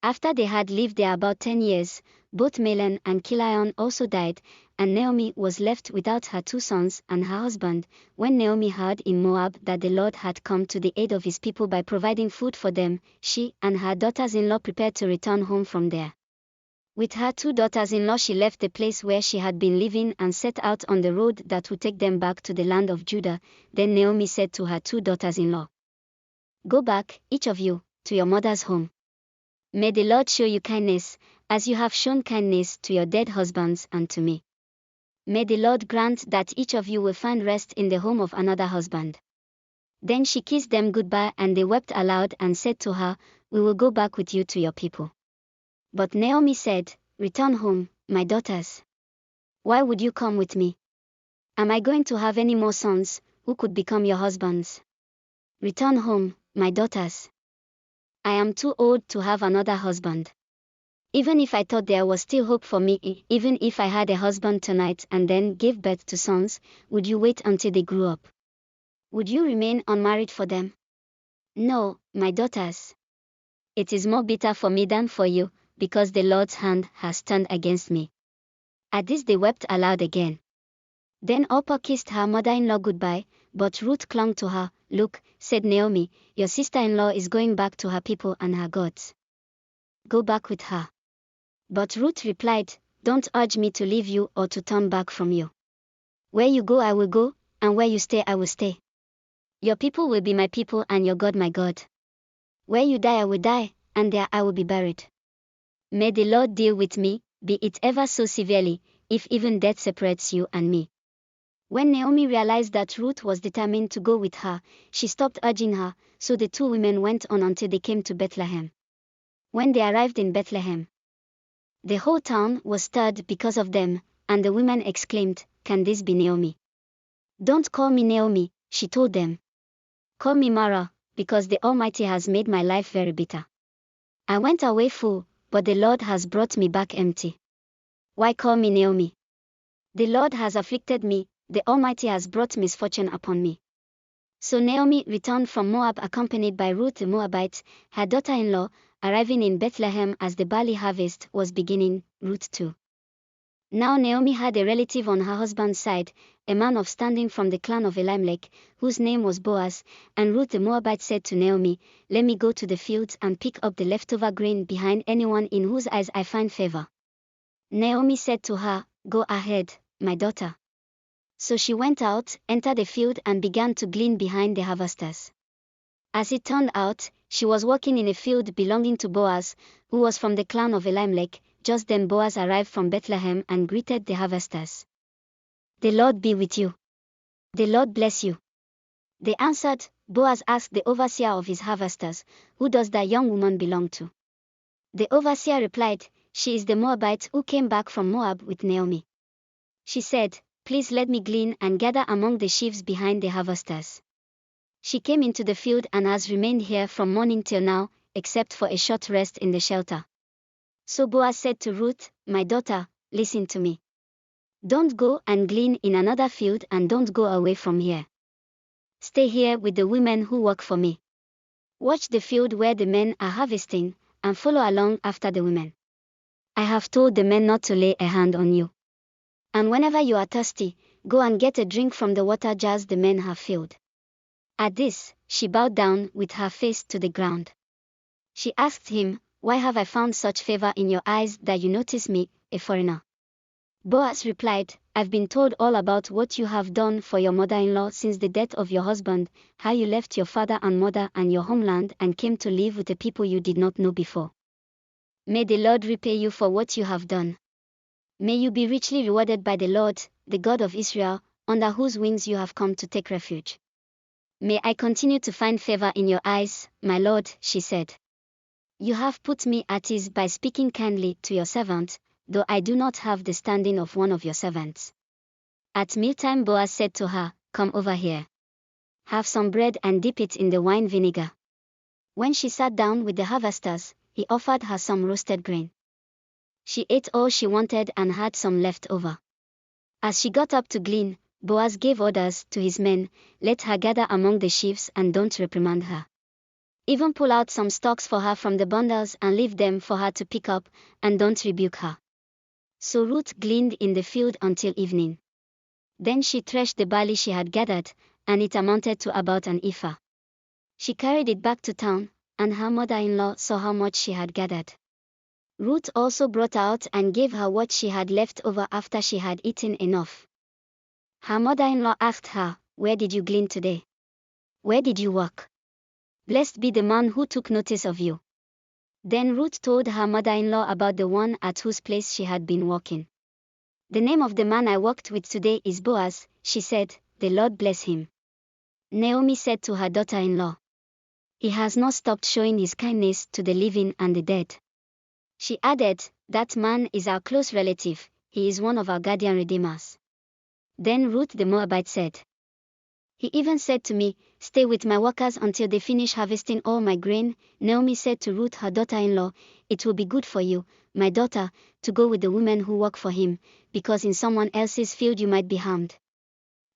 After they had lived there about 10 years, both Mahlon and Chilion also died, and Naomi was left without her 2 sons and her husband. When Naomi heard in Moab that the Lord had come to the aid of his people by providing food for them, she and her daughters-in-law prepared to return home from there. With her 2 daughters-in-law she left the place where she had been living and set out on the road that would take them back to the land of Judah. Then Naomi said to her 2 daughters-in-law, "Go back, each of you, to your mother's home. May the Lord show you kindness, as you have shown kindness to your dead husbands and to me. May the Lord grant that each of you will find rest in the home of another husband." Then she kissed them goodbye and they wept aloud and said to her, "We will go back with you to your people." But Naomi said, "Return home, my daughters. Why would you come with me? Am I going to have any more sons, who could become your husbands? Return home, my daughters. I am too old to have another husband. Even if I thought there was still hope for me, even if I had a husband tonight and then gave birth to sons, would you wait until they grew up? Would you remain unmarried for them? No, my daughters. It is more bitter for me than for you, because the Lord's hand has turned against me." At this they wept aloud again. Then Orpah kissed her mother-in-law goodbye, but Ruth clung to her, "Look," said Naomi, "your sister-in-law is going back to her people and her gods. Go back with her." But Ruth replied, "Don't urge me to leave you or to turn back from you. Where you go I will go, and where you stay I will stay. Your people will be my people and your God my God. Where you die I will die, and there I will be buried. May the Lord deal with me, be it ever so severely, if even death separates you and me." When Naomi realized that Ruth was determined to go with her, she stopped urging her, so the two women went on until they came to Bethlehem. When they arrived in Bethlehem, the whole town was stirred because of them, and the women exclaimed, "Can this be Naomi?" "Don't call me Naomi," she told them. "Call me Mara, because the Almighty has made my life very bitter. I went away full, but the Lord has brought me back empty. Why call me Naomi? The Lord has afflicted me, the Almighty has brought misfortune upon me." So Naomi returned from Moab accompanied by Ruth the Moabite, her daughter-in-law, arriving in Bethlehem as the barley harvest was beginning. Ruth 2. Now Naomi had a relative on her husband's side, a man of standing from the clan of Elimelech, whose name was Boaz, and Ruth the Moabite said to Naomi, "Let me go to the fields and pick up the leftover grain behind anyone in whose eyes I find favor." Naomi said to her, "Go ahead, my daughter." So she went out, entered the field and began to glean behind the harvesters. As it turned out, she was walking in a field belonging to Boaz, who was from the clan of Elimelech. Just then Boaz arrived from Bethlehem and greeted the harvesters. "The Lord be with you. The Lord bless you." They answered. Boaz asked the overseer of his harvesters, "Who does that young woman belong to?" The overseer replied, "She is the Moabite who came back from Moab with Naomi." She said, "Please let me glean and gather among the sheaves behind the harvesters." She came into the field and has remained here from morning till now, except for a short rest in the shelter. So Boaz said to Ruth, "My daughter, listen to me. Don't go and glean in another field and don't go away from here. Stay here with the women who work for me. Watch the field where the men are harvesting, and follow along after the women. I have told the men not to lay a hand on you. And whenever you are thirsty, go and get a drink from the water jars the men have filled." At this, she bowed down with her face to the ground. She asked him, "Why have I found such favor in your eyes that you notice me, a foreigner?" Boaz replied, "I've been told all about what you have done for your mother-in-law since the death of your husband, how you left your father and mother and your homeland and came to live with a people you did not know before. May the Lord repay you for what you have done. May you be richly rewarded by the Lord, the God of Israel, under whose wings you have come to take refuge. May I continue to find favor in your eyes, my Lord," she said. "You have put me at ease by speaking kindly to your servant, though I do not have the standing of one of your servants." At mealtime Boaz said to her, "Come over here. Have some bread and dip it in the wine vinegar." When she sat down with the harvesters, he offered her some roasted grain. She ate all she wanted and had some left over. As she got up to glean, Boaz gave orders to his men, "Let her gather among the sheaves and don't reprimand her. Even pull out some stalks for her from the bundles and leave them for her to pick up, and don't rebuke her." So Ruth gleaned in the field until evening. Then she threshed the barley she had gathered, and it amounted to about an ephah. She carried it back to town, and her mother-in-law saw how much she had gathered. Ruth also brought out and gave her what she had left over after she had eaten enough. Her mother-in-law asked her, "Where did you glean today? Where did you work? Blessed be the man who took notice of you." Then Ruth told her mother-in-law about the one at whose place she had been working. "The name of the man I worked with today is Boaz," she said, "the Lord bless him." Naomi said to her daughter-in-law, "He has not stopped showing his kindness to the living and the dead." She added, "That man is our close relative, he is one of our guardian redeemers." Then Ruth the Moabite said, "He even said to me, 'Stay with my workers until they finish harvesting all my grain.'" Naomi said to Ruth her daughter-in-law, "It will be good for you, my daughter, to go with the women who work for him, because in someone else's field you might be harmed."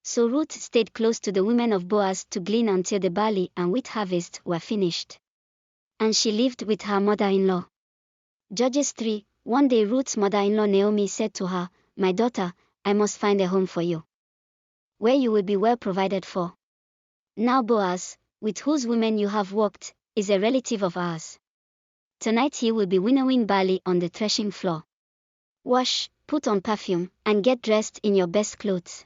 So Ruth stayed close to the women of Boaz to glean until the barley and wheat harvest were finished. And she lived with her mother-in-law. Judges 3. One day Ruth's mother-in-law Naomi said to her, "My daughter, I must find a home for you, where you will be well provided for. Now Boaz, with whose women you have walked, is a relative of ours. Tonight he will be winnowing barley on the threshing floor. Wash, put on perfume, and get dressed in your best clothes.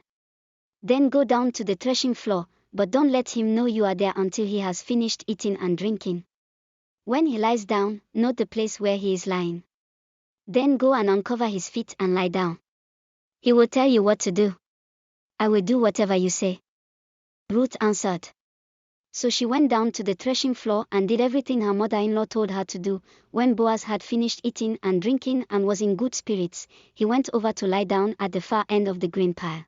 Then go down to the threshing floor, but don't let him know you are there until he has finished eating and drinking. When he lies down, note the place where he is lying. Then go and uncover his feet and lie down. He will tell you what to do. I will do whatever you say. Ruth answered. So she went down to the threshing floor and did everything her mother-in-law told her to do. When Boaz had finished eating and drinking and was in good spirits, he went over to lie down at the far end of the grain pile.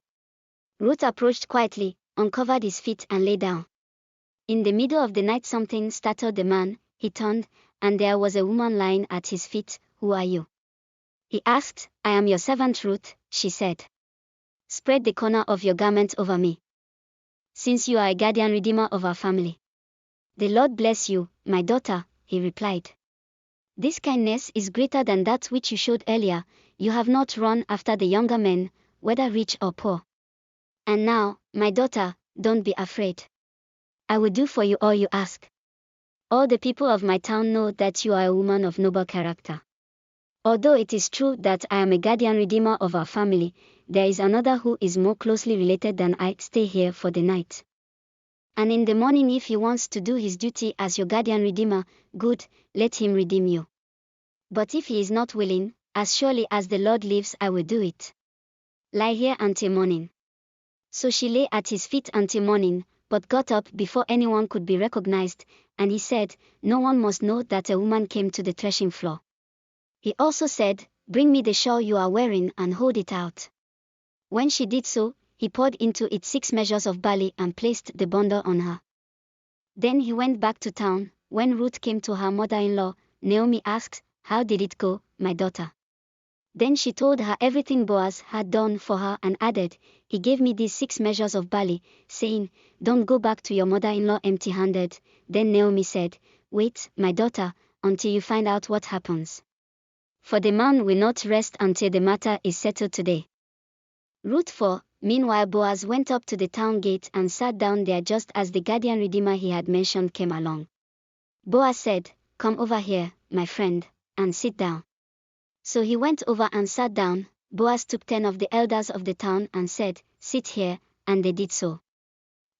Ruth approached quietly, uncovered his feet and lay down. In the middle of the night something startled the man. He turned, and there was a woman lying at his feet. Who are you? He asked. I am your servant Ruth, she said. Spread the corner of your garment over me, since you are a guardian redeemer of our family. The Lord bless you, my daughter, he replied. This kindness is greater than that which you showed earlier. You have not run after the younger men, whether rich or poor. And now, my daughter, don't be afraid. I will do for you all you ask. All the people of my town know that you are a woman of noble character. Although it is true that I am a guardian redeemer of our family, there is another who is more closely related than I. Stay here for the night. And in the morning if he wants to do his duty as your guardian redeemer, good, let him redeem you. But if he is not willing, as surely as the Lord lives I will do it. Lie here until morning. So she lay at his feet until morning, but got up before anyone could be recognized, and he said, no one must know that a woman came to the threshing floor. He also said, bring me the shawl you are wearing and hold it out. When she did so, he poured into it 6 measures of barley and placed the bundle on her. Then he went back to town. When Ruth came to her mother-in-law, Naomi asked, how did it go, my daughter? Then she told her everything Boaz had done for her and added, he gave me these 6 measures of barley, saying, don't go back to your mother-in-law empty-handed. Then Naomi said, wait, my daughter, until you find out what happens. For the man will not rest until the matter is settled today. Ruth 4. Meanwhile Boaz went up to the town gate and sat down there just as the guardian redeemer he had mentioned came along. Boaz said, come over here, my friend, and sit down. So he went over and sat down. Boaz took 10 of the elders of the town and said, sit here, and they did so.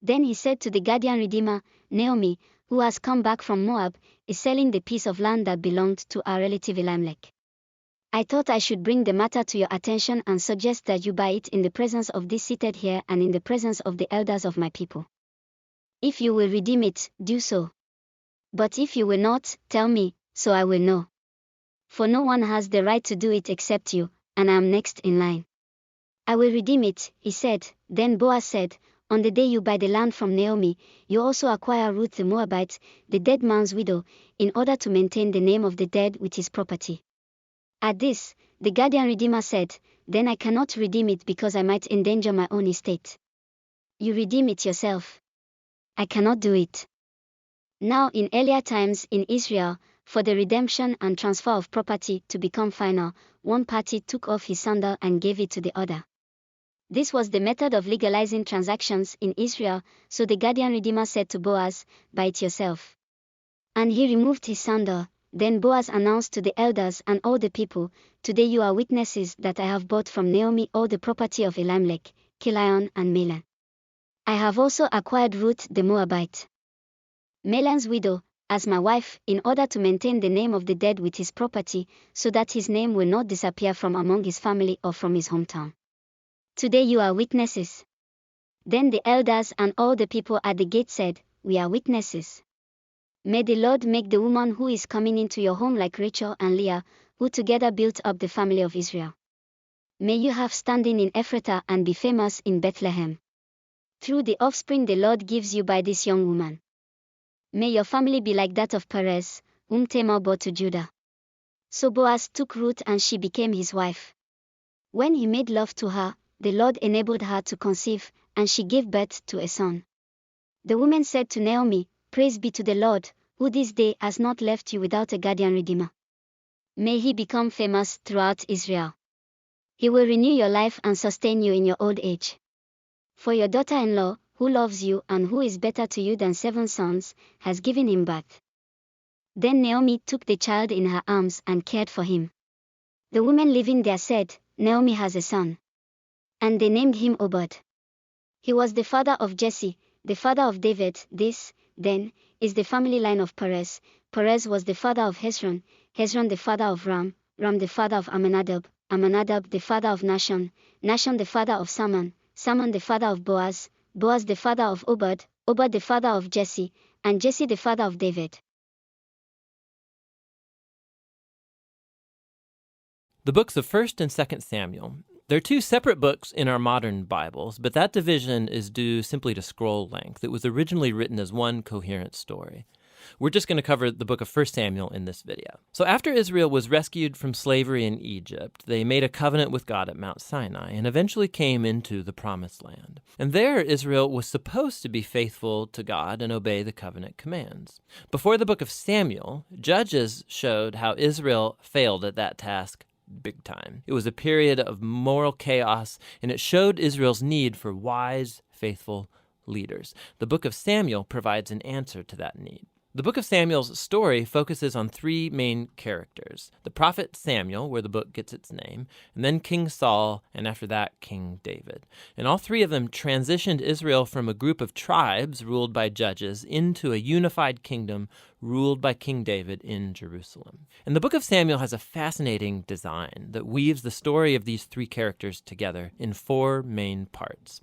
Then he said to the guardian redeemer, Naomi, who has come back from Moab, is selling the piece of land that belonged to our relative Elimelech. I thought I should bring the matter to your attention and suggest that you buy it in the presence of these seated here and in the presence of the elders of my people. If you will redeem it, do so. But if you will not, tell me, so I will know. For no one has the right to do it except you, and I am next in line. I will redeem it, he said. Then Boaz said, on the day you buy the land from Naomi, you also acquire Ruth the Moabite, the dead man's widow, in order to maintain the name of the dead with his property. At this, the guardian redeemer said, then I cannot redeem it because I might endanger my own estate. You redeem it yourself. I cannot do it. Now in earlier times in Israel, for the redemption and transfer of property to become final, one party took off his sandal and gave it to the other. This was the method of legalizing transactions in Israel, so the guardian redeemer said to Boaz, buy it yourself. And he removed his sandal. Then Boaz announced to the elders and all the people, today you are witnesses that I have bought from Naomi all the property of Elimelech, Chilion and Mahlon. I have also acquired Ruth the Moabite, Mahlon's widow, as my wife, in order to maintain the name of the dead with his property, so that his name will not disappear from among his family or from his hometown. Today you are witnesses. Then the elders and all the people at the gate said, we are witnesses. May the Lord make the woman who is coming into your home like Rachel and Leah, who together built up the family of Israel. May you have standing in Ephrathah and be famous in Bethlehem. Through the offspring the Lord gives you by this young woman. May your family be like that of Perez, whom Tamar bore to Judah. So Boaz took Ruth and she became his wife. When he made love to her, the Lord enabled her to conceive, and she gave birth to a son. The woman said to Naomi, praise be to the Lord, who this day has not left you without a guardian redeemer. May he become famous throughout Israel. He will renew your life and sustain you in your old age. For your daughter-in-law, who loves you and who is better to you than 7 sons, has given him birth." Then Naomi took the child in her arms and cared for him. The women living there said, "Naomi has a son." And they named him Obed. He was the father of Jesse, the father of David. This, then, is the family line of Perez. Perez was the father of Hezron, Hezron the father of Ram, Ram the father of Amminadab, Amminadab the father of Nahshon, Nahshon the father of Salmon, Salmon the father of Boaz, Boaz the father of Obed, Obed the father of Jesse, and Jesse the father of David. The books of 1st and 2nd Samuel. They're two separate books in our modern Bibles, but that division is due simply to scroll length. It was originally written as one coherent story. We're just going to cover the book of 1 Samuel in this video. So after Israel was rescued from slavery in Egypt, they made a covenant with God at Mount Sinai and eventually came into the Promised Land. And there, Israel was supposed to be faithful to God and obey the covenant commands. Before the book of Samuel, Judges showed how Israel failed at that task big time. It was a period of moral chaos, and it showed Israel's need for wise, faithful leaders. The book of Samuel provides an answer to that need. The book of Samuel's story focuses on 3 main characters: the prophet Samuel, where the book gets its name, and then King Saul, and after that, King David. And all 3 of them transitioned Israel from a group of tribes ruled by judges into a unified kingdom ruled by King David in Jerusalem. And the book of Samuel has a fascinating design that weaves the story of these 3 characters together in 4 main parts.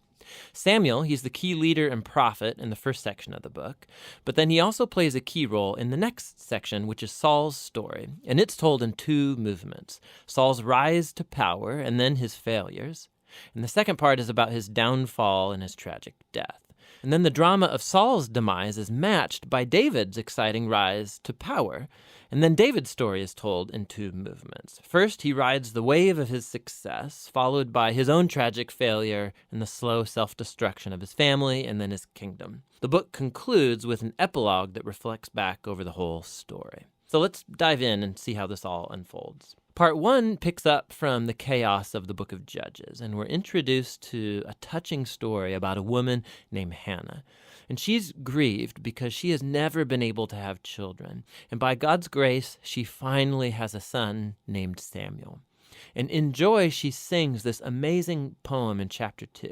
Samuel, he's the key leader and prophet in the first section of the book, but then he also plays a key role in the next section, which is Saul's story, and it's told in 2 movements: Saul's rise to power and then his failures. And the second part is about his downfall and his tragic death. And then the drama of Saul's demise is matched by David's exciting rise to power. And then David's story is told in 2 movements. First, he rides the wave of his success, followed by his own tragic failure and the slow self-destruction of his family and then his kingdom. The book concludes with an epilogue that reflects back over the whole story. So let's dive in and see how this all unfolds. Part 1 picks up from the chaos of the book of Judges, and we're introduced to a touching story about a woman named Hannah. And she's grieved because she has never been able to have children. And by God's grace, she finally has a son named Samuel. And in joy, she sings this amazing poem in chapter 2.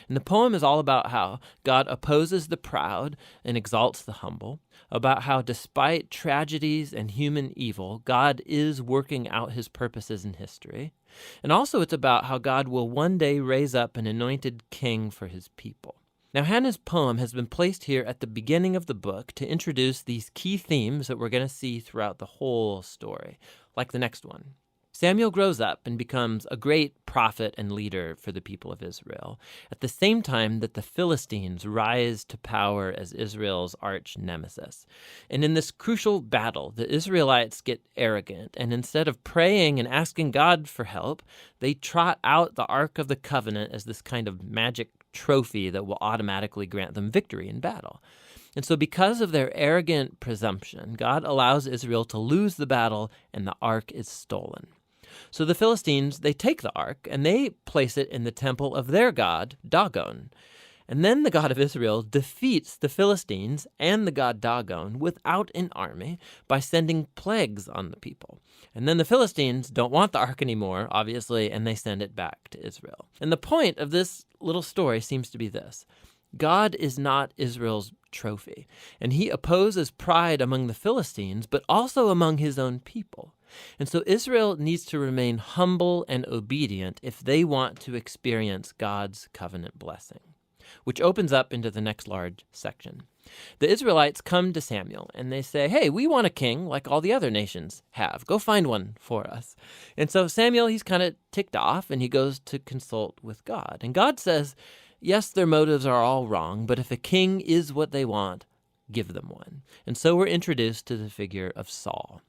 And the poem is all about how God opposes the proud and exalts the humble, about how despite tragedies and human evil, God is working out his purposes in history. And also it's about how God will one day raise up an anointed king for his people. Now, Hannah's poem has been placed here at the beginning of the book to introduce these key themes that we're going to see throughout the whole story, like the next one. Samuel grows up and becomes a great prophet and leader for the people of Israel, at the same time that the Philistines rise to power as Israel's arch nemesis. And in this crucial battle, the Israelites get arrogant, and instead of praying and asking God for help, they trot out the Ark of the Covenant as this kind of magic trophy that will automatically grant them victory in battle. And so because of their arrogant presumption, God allows Israel to lose the battle and the ark is stolen. So the Philistines, they take the ark and they place it in the temple of their god, Dagon. And then the God of Israel defeats the Philistines and the god Dagon without an army by sending plagues on the people. And then the Philistines don't want the ark anymore, obviously, and they send it back to Israel. And the point of this little story seems to be this: God is not Israel's trophy, and he opposes pride among the Philistines, but also among his own people. And so Israel needs to remain humble and obedient if they want to experience God's covenant blessing, which opens up into the next large section. The Israelites come to Samuel and they say, "Hey, we want a king like all the other nations have. Go find one for us." And so Samuel, he's kind of ticked off and he goes to consult with God. And God says, yes, their motives are all wrong, but if a king is what they want, give them one. And so we're introduced to the figure of Saul.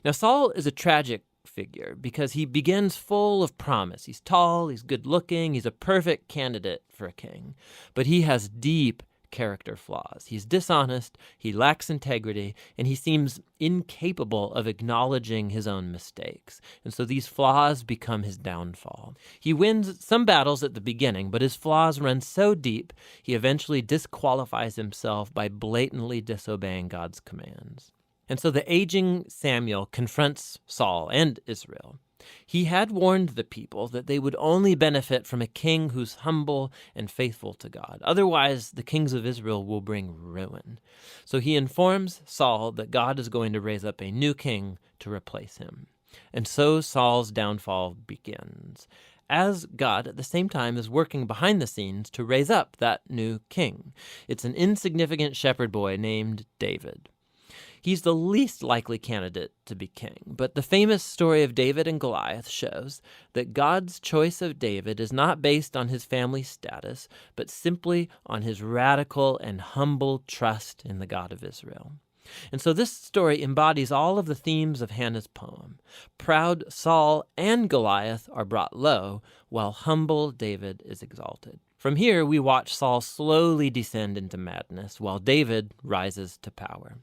Now, Saul is a tragic figure because he begins full of promise. He's tall, he's good looking, he's a perfect candidate for a king. But he has deep character flaws. He's dishonest, he lacks integrity, and he seems incapable of acknowledging his own mistakes. And so these flaws become his downfall. He wins some battles at the beginning, but his flaws run so deep, he eventually disqualifies himself by blatantly disobeying God's commands. And so the aging Samuel confronts Saul and Israel. He had warned the people that they would only benefit from a king who's humble and faithful to God. Otherwise, the kings of Israel will bring ruin. So he informs Saul that God is going to raise up a new king to replace him. And so Saul's downfall begins, as God at the same time is working behind the scenes to raise up that new king. It's an insignificant shepherd boy named David. He's the least likely candidate to be king, but the famous story of David and Goliath shows that God's choice of David is not based on his family status, but simply on his radical and humble trust in the God of Israel. And so this story embodies all of the themes of Hannah's poem. Proud Saul and Goliath are brought low, while humble David is exalted. From here, we watch Saul slowly descend into madness, while David rises to power.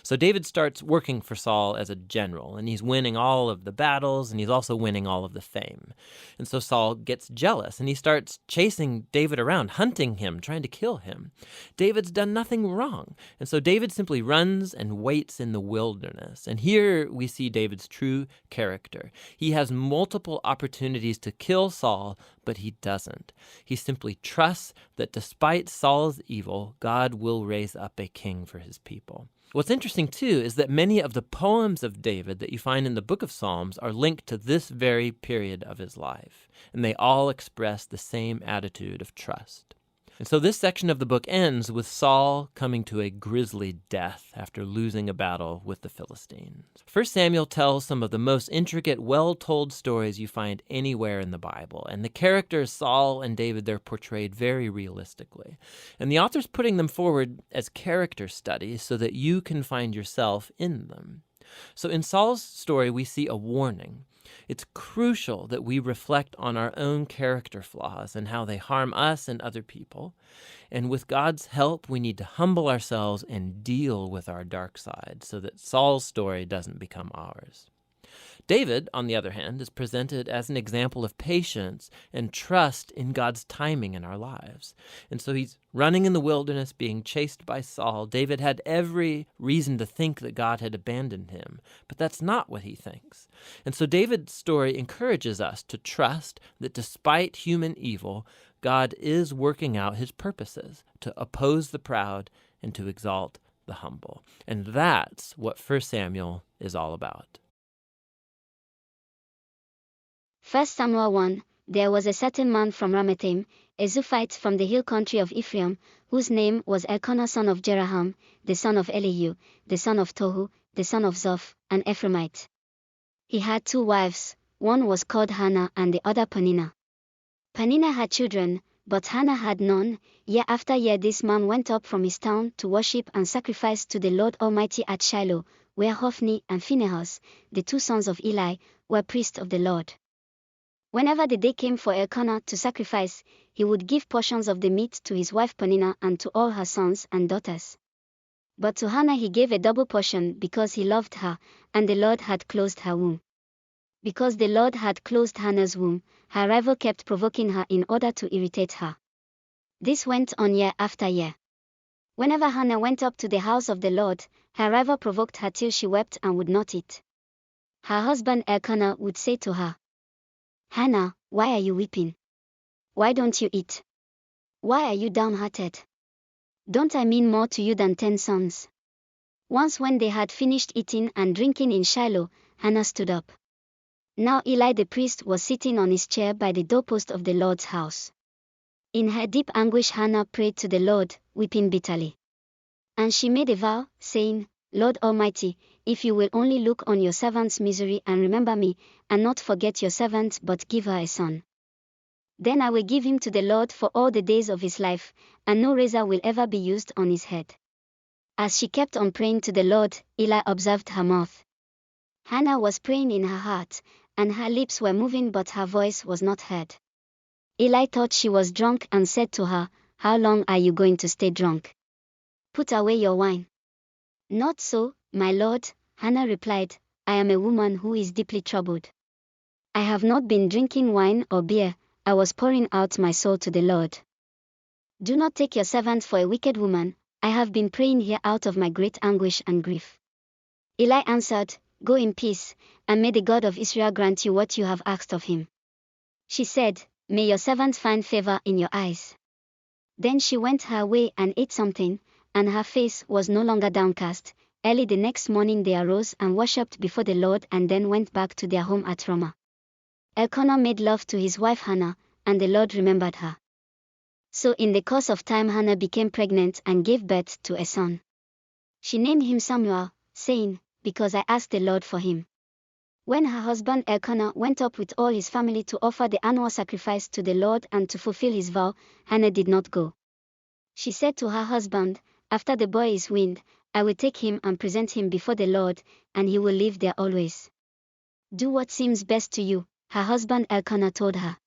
So David starts working for Saul as a general, and he's winning all of the battles, and he's also winning all of the fame. And so Saul gets jealous, and he starts chasing David around, hunting him, trying to kill him. David's done nothing wrong, and so David simply runs and waits in the wilderness. And here we see David's true character. He has multiple opportunities to kill Saul, but he doesn't. He simply trusts that despite Saul's evil, God will raise up a king for his people. What's interesting, too, is that many of the poems of David that you find in the book of Psalms are linked to this very period of his life, and they all express the same attitude of trust. And so this section of the book ends with Saul coming to a grisly death after losing a battle with the Philistines. 1 Samuel tells some of the most intricate, well-told stories you find anywhere in the Bible, and the characters Saul and David, they're portrayed very realistically. And the author's putting them forward as character studies so that you can find yourself in them. So in Saul's story, we see a warning. It's crucial that we reflect on our own character flaws and how they harm us and other people. And with God's help, we need to humble ourselves and deal with our dark side so that Saul's story doesn't become ours. David, on the other hand, is presented as an example of patience and trust in God's timing in our lives. And so he's running in the wilderness, being chased by Saul. David had every reason to think that God had abandoned him, but that's not what he thinks. And so David's story encourages us to trust that despite human evil, God is working out his purposes to oppose the proud and to exalt the humble. And that's what 1 Samuel is all about. 1 Samuel 1, there was a certain man from Ramathaim, a Zuphite from the hill country of Ephraim, whose name was Elkanah son of Jeraham, the son of Elihu, the son of Tohu, the son of Zoph, an Ephraimite. He had 2 wives, one was called Hannah and the other Peninnah. Peninnah had children, but Hannah had none. Year after year this man went up from his town to worship and sacrifice to the Lord Almighty at Shiloh, where Hophni and Phinehas, the 2 sons of Eli, were priests of the Lord. Whenever the day came for Elkanah to sacrifice, he would give portions of the meat to his wife Peninnah and to all her sons and daughters. But to Hannah he gave a double portion because he loved her, and the Lord had closed her womb. Because the Lord had closed Hannah's womb, her rival kept provoking her in order to irritate her. This went on year after year. Whenever Hannah went up to the house of the Lord, her rival provoked her till she wept and would not eat. Her husband Elkanah would say to her, "Hannah, why are you weeping? Why don't you eat? Why are you downhearted? Don't I mean more to you than 10 sons?" Once when they had finished eating and drinking in Shiloh, Hannah stood up. Now Eli the priest was sitting on his chair by the doorpost of the Lord's house. In her deep anguish Hannah prayed to the Lord, weeping bitterly. And she made a vow, saying, "Lord Almighty, if you will only look on your servant's misery and remember me, and not forget your servant but give her a son, then I will give him to the Lord for all the days of his life, and no razor will ever be used on his head." As she kept on praying to the Lord, Eli observed her mouth. Hannah was praying in her heart, and her lips were moving but her voice was not heard. Eli thought she was drunk and said to her, "How long are you going to stay drunk? Put away your wine. Not so, my lord, Hannah replied, I am a woman who is deeply troubled. I have not been drinking wine or beer, I was pouring out my soul to the Lord. Do not take your servant for a wicked woman, I have been praying here out of my great anguish and grief. Eli answered, Go in peace, and may the God of Israel grant you what you have asked of him. She said, May your servant find favor in your eyes. Then she went her way and ate something, and her face was no longer downcast. Early the next morning they arose and worshipped before the Lord and then went back to their home at Ramah. Elkanah made love to his wife Hannah, and the Lord remembered her. So in the course of time Hannah became pregnant and gave birth to a son. She named him Samuel, saying, Because I asked the Lord for him. When her husband Elkanah went up with all his family to offer the annual sacrifice to the Lord and to fulfill his vow, Hannah did not go. She said to her husband, After the boy is weaned, I will take him and present him before the Lord, and he will live there always. Do what seems best to you, her husband Elkanah told her.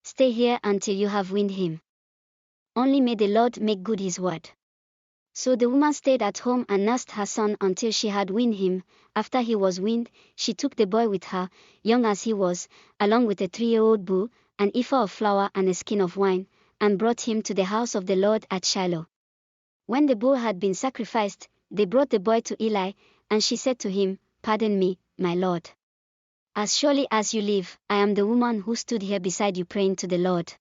Stay here until you have weaned him. Only may the Lord make good his word. So the woman stayed at home and nursed her son until she had weaned him. After he was weaned, she took the boy with her, young as he was, along with a 3-year-old bull, an ephah of flour and a skin of wine, and brought him to the house of the Lord at Shiloh. When the bull had been sacrificed, they brought the boy to Eli, and she said to him, Pardon me, my lord. As surely as you live, I am the woman who stood here beside you praying to the Lord.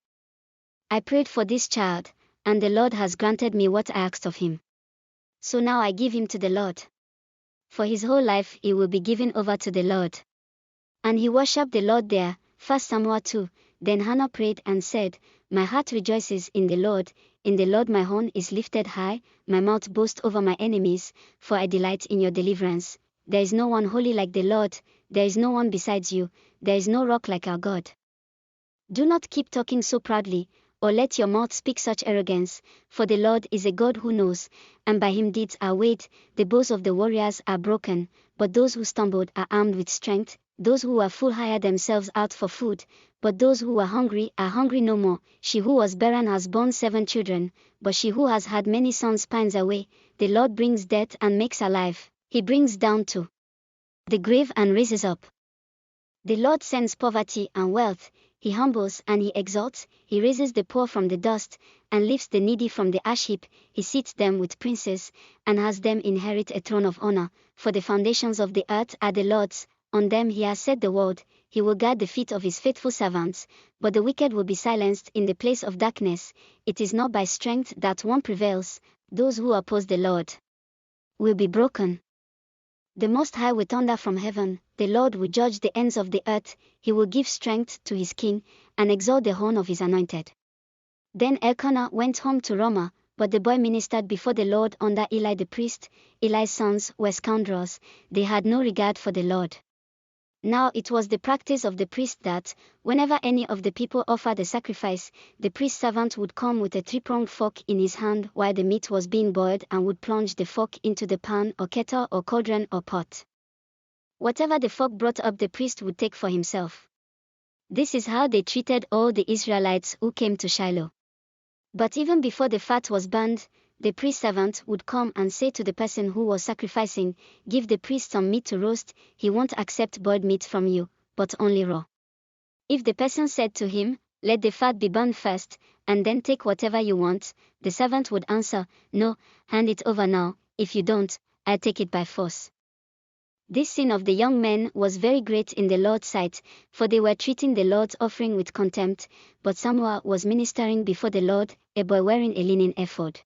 I prayed for this child, and the Lord has granted me what I asked of him. So now I give him to the Lord. For his whole life he will be given over to the Lord. And he worshipped the Lord there. 1 Samuel 2. Then Hannah prayed and said, My heart rejoices in the Lord my horn is lifted high, my mouth boasts over my enemies, for I delight in your deliverance. There is no one holy like the Lord, there is no one besides you, there is no rock like our God. Do not keep talking so proudly, or let your mouth speak such arrogance, for the Lord is a God who knows, and by him deeds are weighed, the bows of the warriors are broken, but those who stumbled are armed with strength, those who were full hire themselves out for food, but those who were hungry are hungry no more. She who was barren has borne 7 children, but she who has had many sons pines away. The Lord brings death and makes alive, he brings down to the grave and raises up. The Lord sends poverty and wealth, he humbles and he exalts, he raises the poor from the dust, and lifts the needy from the ash heap, he seats them with princes, and has them inherit a throne of honor, for the foundations of the earth are the Lord's, on them he has set the world, he will guard the feet of his faithful servants, but the wicked will be silenced in the place of darkness. It is not by strength that one prevails, those who oppose the Lord will be broken. The Most High will thunder from heaven, the Lord will judge the ends of the earth, he will give strength to his king, and exalt the horn of his anointed. Then Elkanah went home to Ramah, but the boy ministered before the Lord under Eli the priest. Eli's sons were scoundrels, they had no regard for the Lord. Now it was the practice of the priest that, whenever any of the people offered a sacrifice, the priest's servant would come with a 3-pronged fork in his hand while the meat was being boiled and would plunge the fork into the pan or kettle or cauldron or pot. Whatever the fork brought up the priest would take for himself. This is how they treated all the Israelites who came to Shiloh. But even before the fat was burned, the priest servant would come and say to the person who was sacrificing, Give the priest some meat to roast, he won't accept boiled meat from you, but only raw. If the person said to him, Let the fat be burned first, and then take whatever you want, the servant would answer, No, hand it over now, if you don't, I'll take it by force. This sin of the young men was very great in the Lord's sight, for they were treating the Lord's offering with contempt, but Samuel was ministering before the Lord, a boy wearing a linen ephod.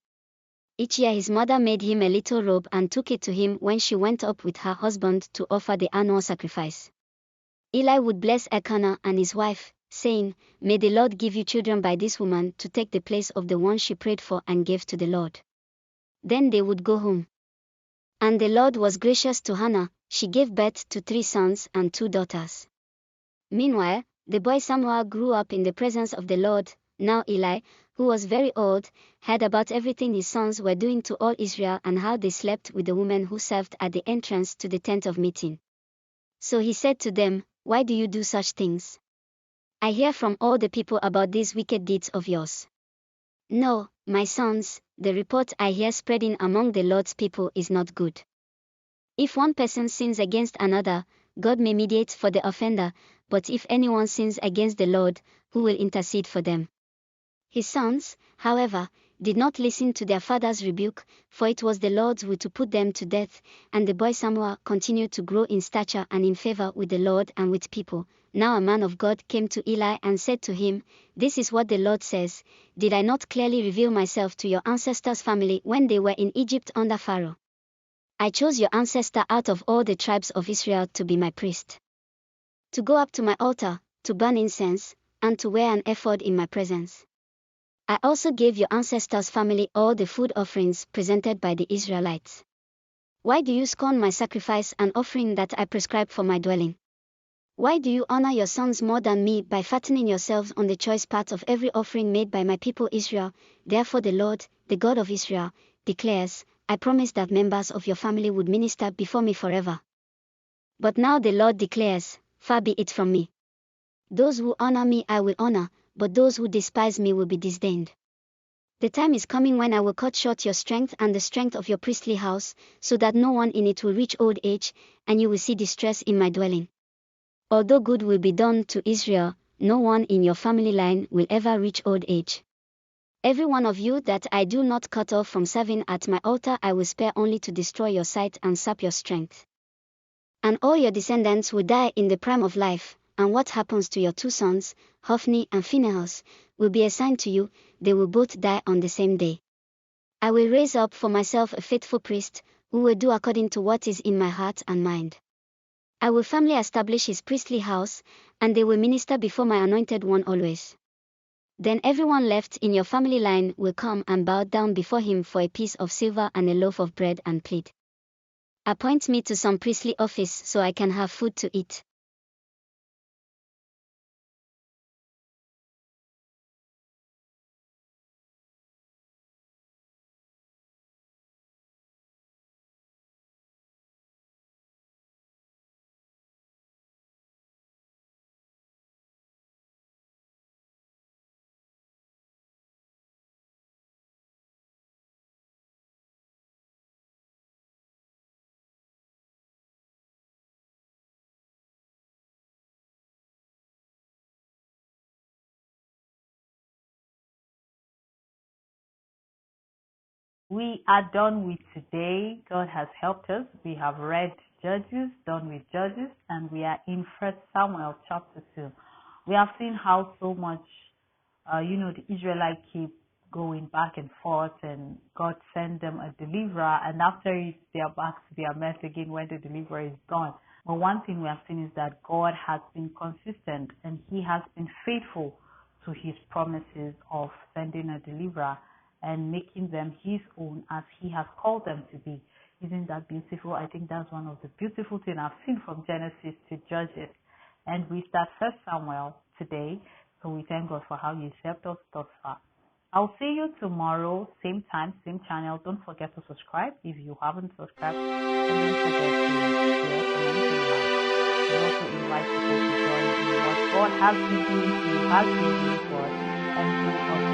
Each year his mother made him a little robe and took it to him when she went up with her husband to offer the annual sacrifice. Eli would bless Elkanah and his wife, saying, May the Lord give you children by this woman to take the place of the one she prayed for and gave to the Lord. Then they would go home. And the Lord was gracious to Hannah, she gave birth to 3 sons and 2 daughters. Meanwhile, the boy Samuel grew up in the presence of the Lord. Now Eli, who was very old, heard about everything his sons were doing to all Israel and how they slept with the women who served at the entrance to the tent of meeting. So he said to them, Why do you do such things? I hear from all the people about these wicked deeds of yours. No, My sons, the report I hear spreading among the Lord's people is not good. If one person sins against another, God may mediate for the offender, but if anyone sins against the Lord, who will intercede for them? His sons, however, did not listen to their father's rebuke, for it was the Lord's will to put them to death, and the boy Samuel continued to grow in stature and in favor with the Lord and with people. Now a man of God came to Eli and said to him, "This is what the Lord says, did I not clearly reveal myself to your ancestors' family when they were in Egypt under Pharaoh? I chose your ancestor out of all the tribes of Israel to be my priest, to go up to my altar, to burn incense, and to wear an ephod in my presence. I also gave your ancestors' family all the food offerings presented by the Israelites. Why do you scorn my sacrifice and offering that I prescribed for my dwelling? Why do you honor your sons more than me by fattening yourselves on the choice part of every offering made by my people Israel? Therefore the Lord, the God of Israel, declares, I promised that members of your family would minister before me forever. But now the Lord declares, far be it from me. Those who honor me I will honor, but those who despise me will be disdained. The time is coming when I will cut short your strength and the strength of your priestly house, so that no one in it will reach old age, and you will see distress in my dwelling. Although good will be done to Israel, no one in your family line will ever reach old age. Every one of you that I do not cut off from serving at my altar I will spare only to destroy your sight and sap your strength. And all your descendants will die in the prime of life, and what happens to your two sons, Hophni and Phinehas, will be a sign to you, they will both die on the same day. I will raise up for myself a faithful priest, who will do according to what is in my heart and mind. I will firmly establish his priestly house, and they will minister before my anointed one always. Then everyone left in your family line will come and bow down before him for a piece of silver and a loaf of bread and plead, appoint me to some priestly office so I can have food to eat. We are done with today. God has helped us. We have read Judges, done with Judges, and we are in 1 Samuel chapter 2. We have seen how so much, the Israelites keep going back and forth, and God sent them a deliverer, and after it, they are back to their mess again when the deliverer is gone. But one thing we have seen is that God has been consistent, and He has been faithful to His promises of sending a deliverer and making them His own as He has called them to be. Isn't that beautiful? I think that's one of the beautiful things I've seen from Genesis to Judges. And we start 1 Samuel today, so we thank God for how He helped us thus far. I'll see you tomorrow, same time, same channel. Don't forget to subscribe if you haven't subscribed. And don't forget to share, comment, and like. We also invite people to join in what God has been doing to you, has been doing for us, and to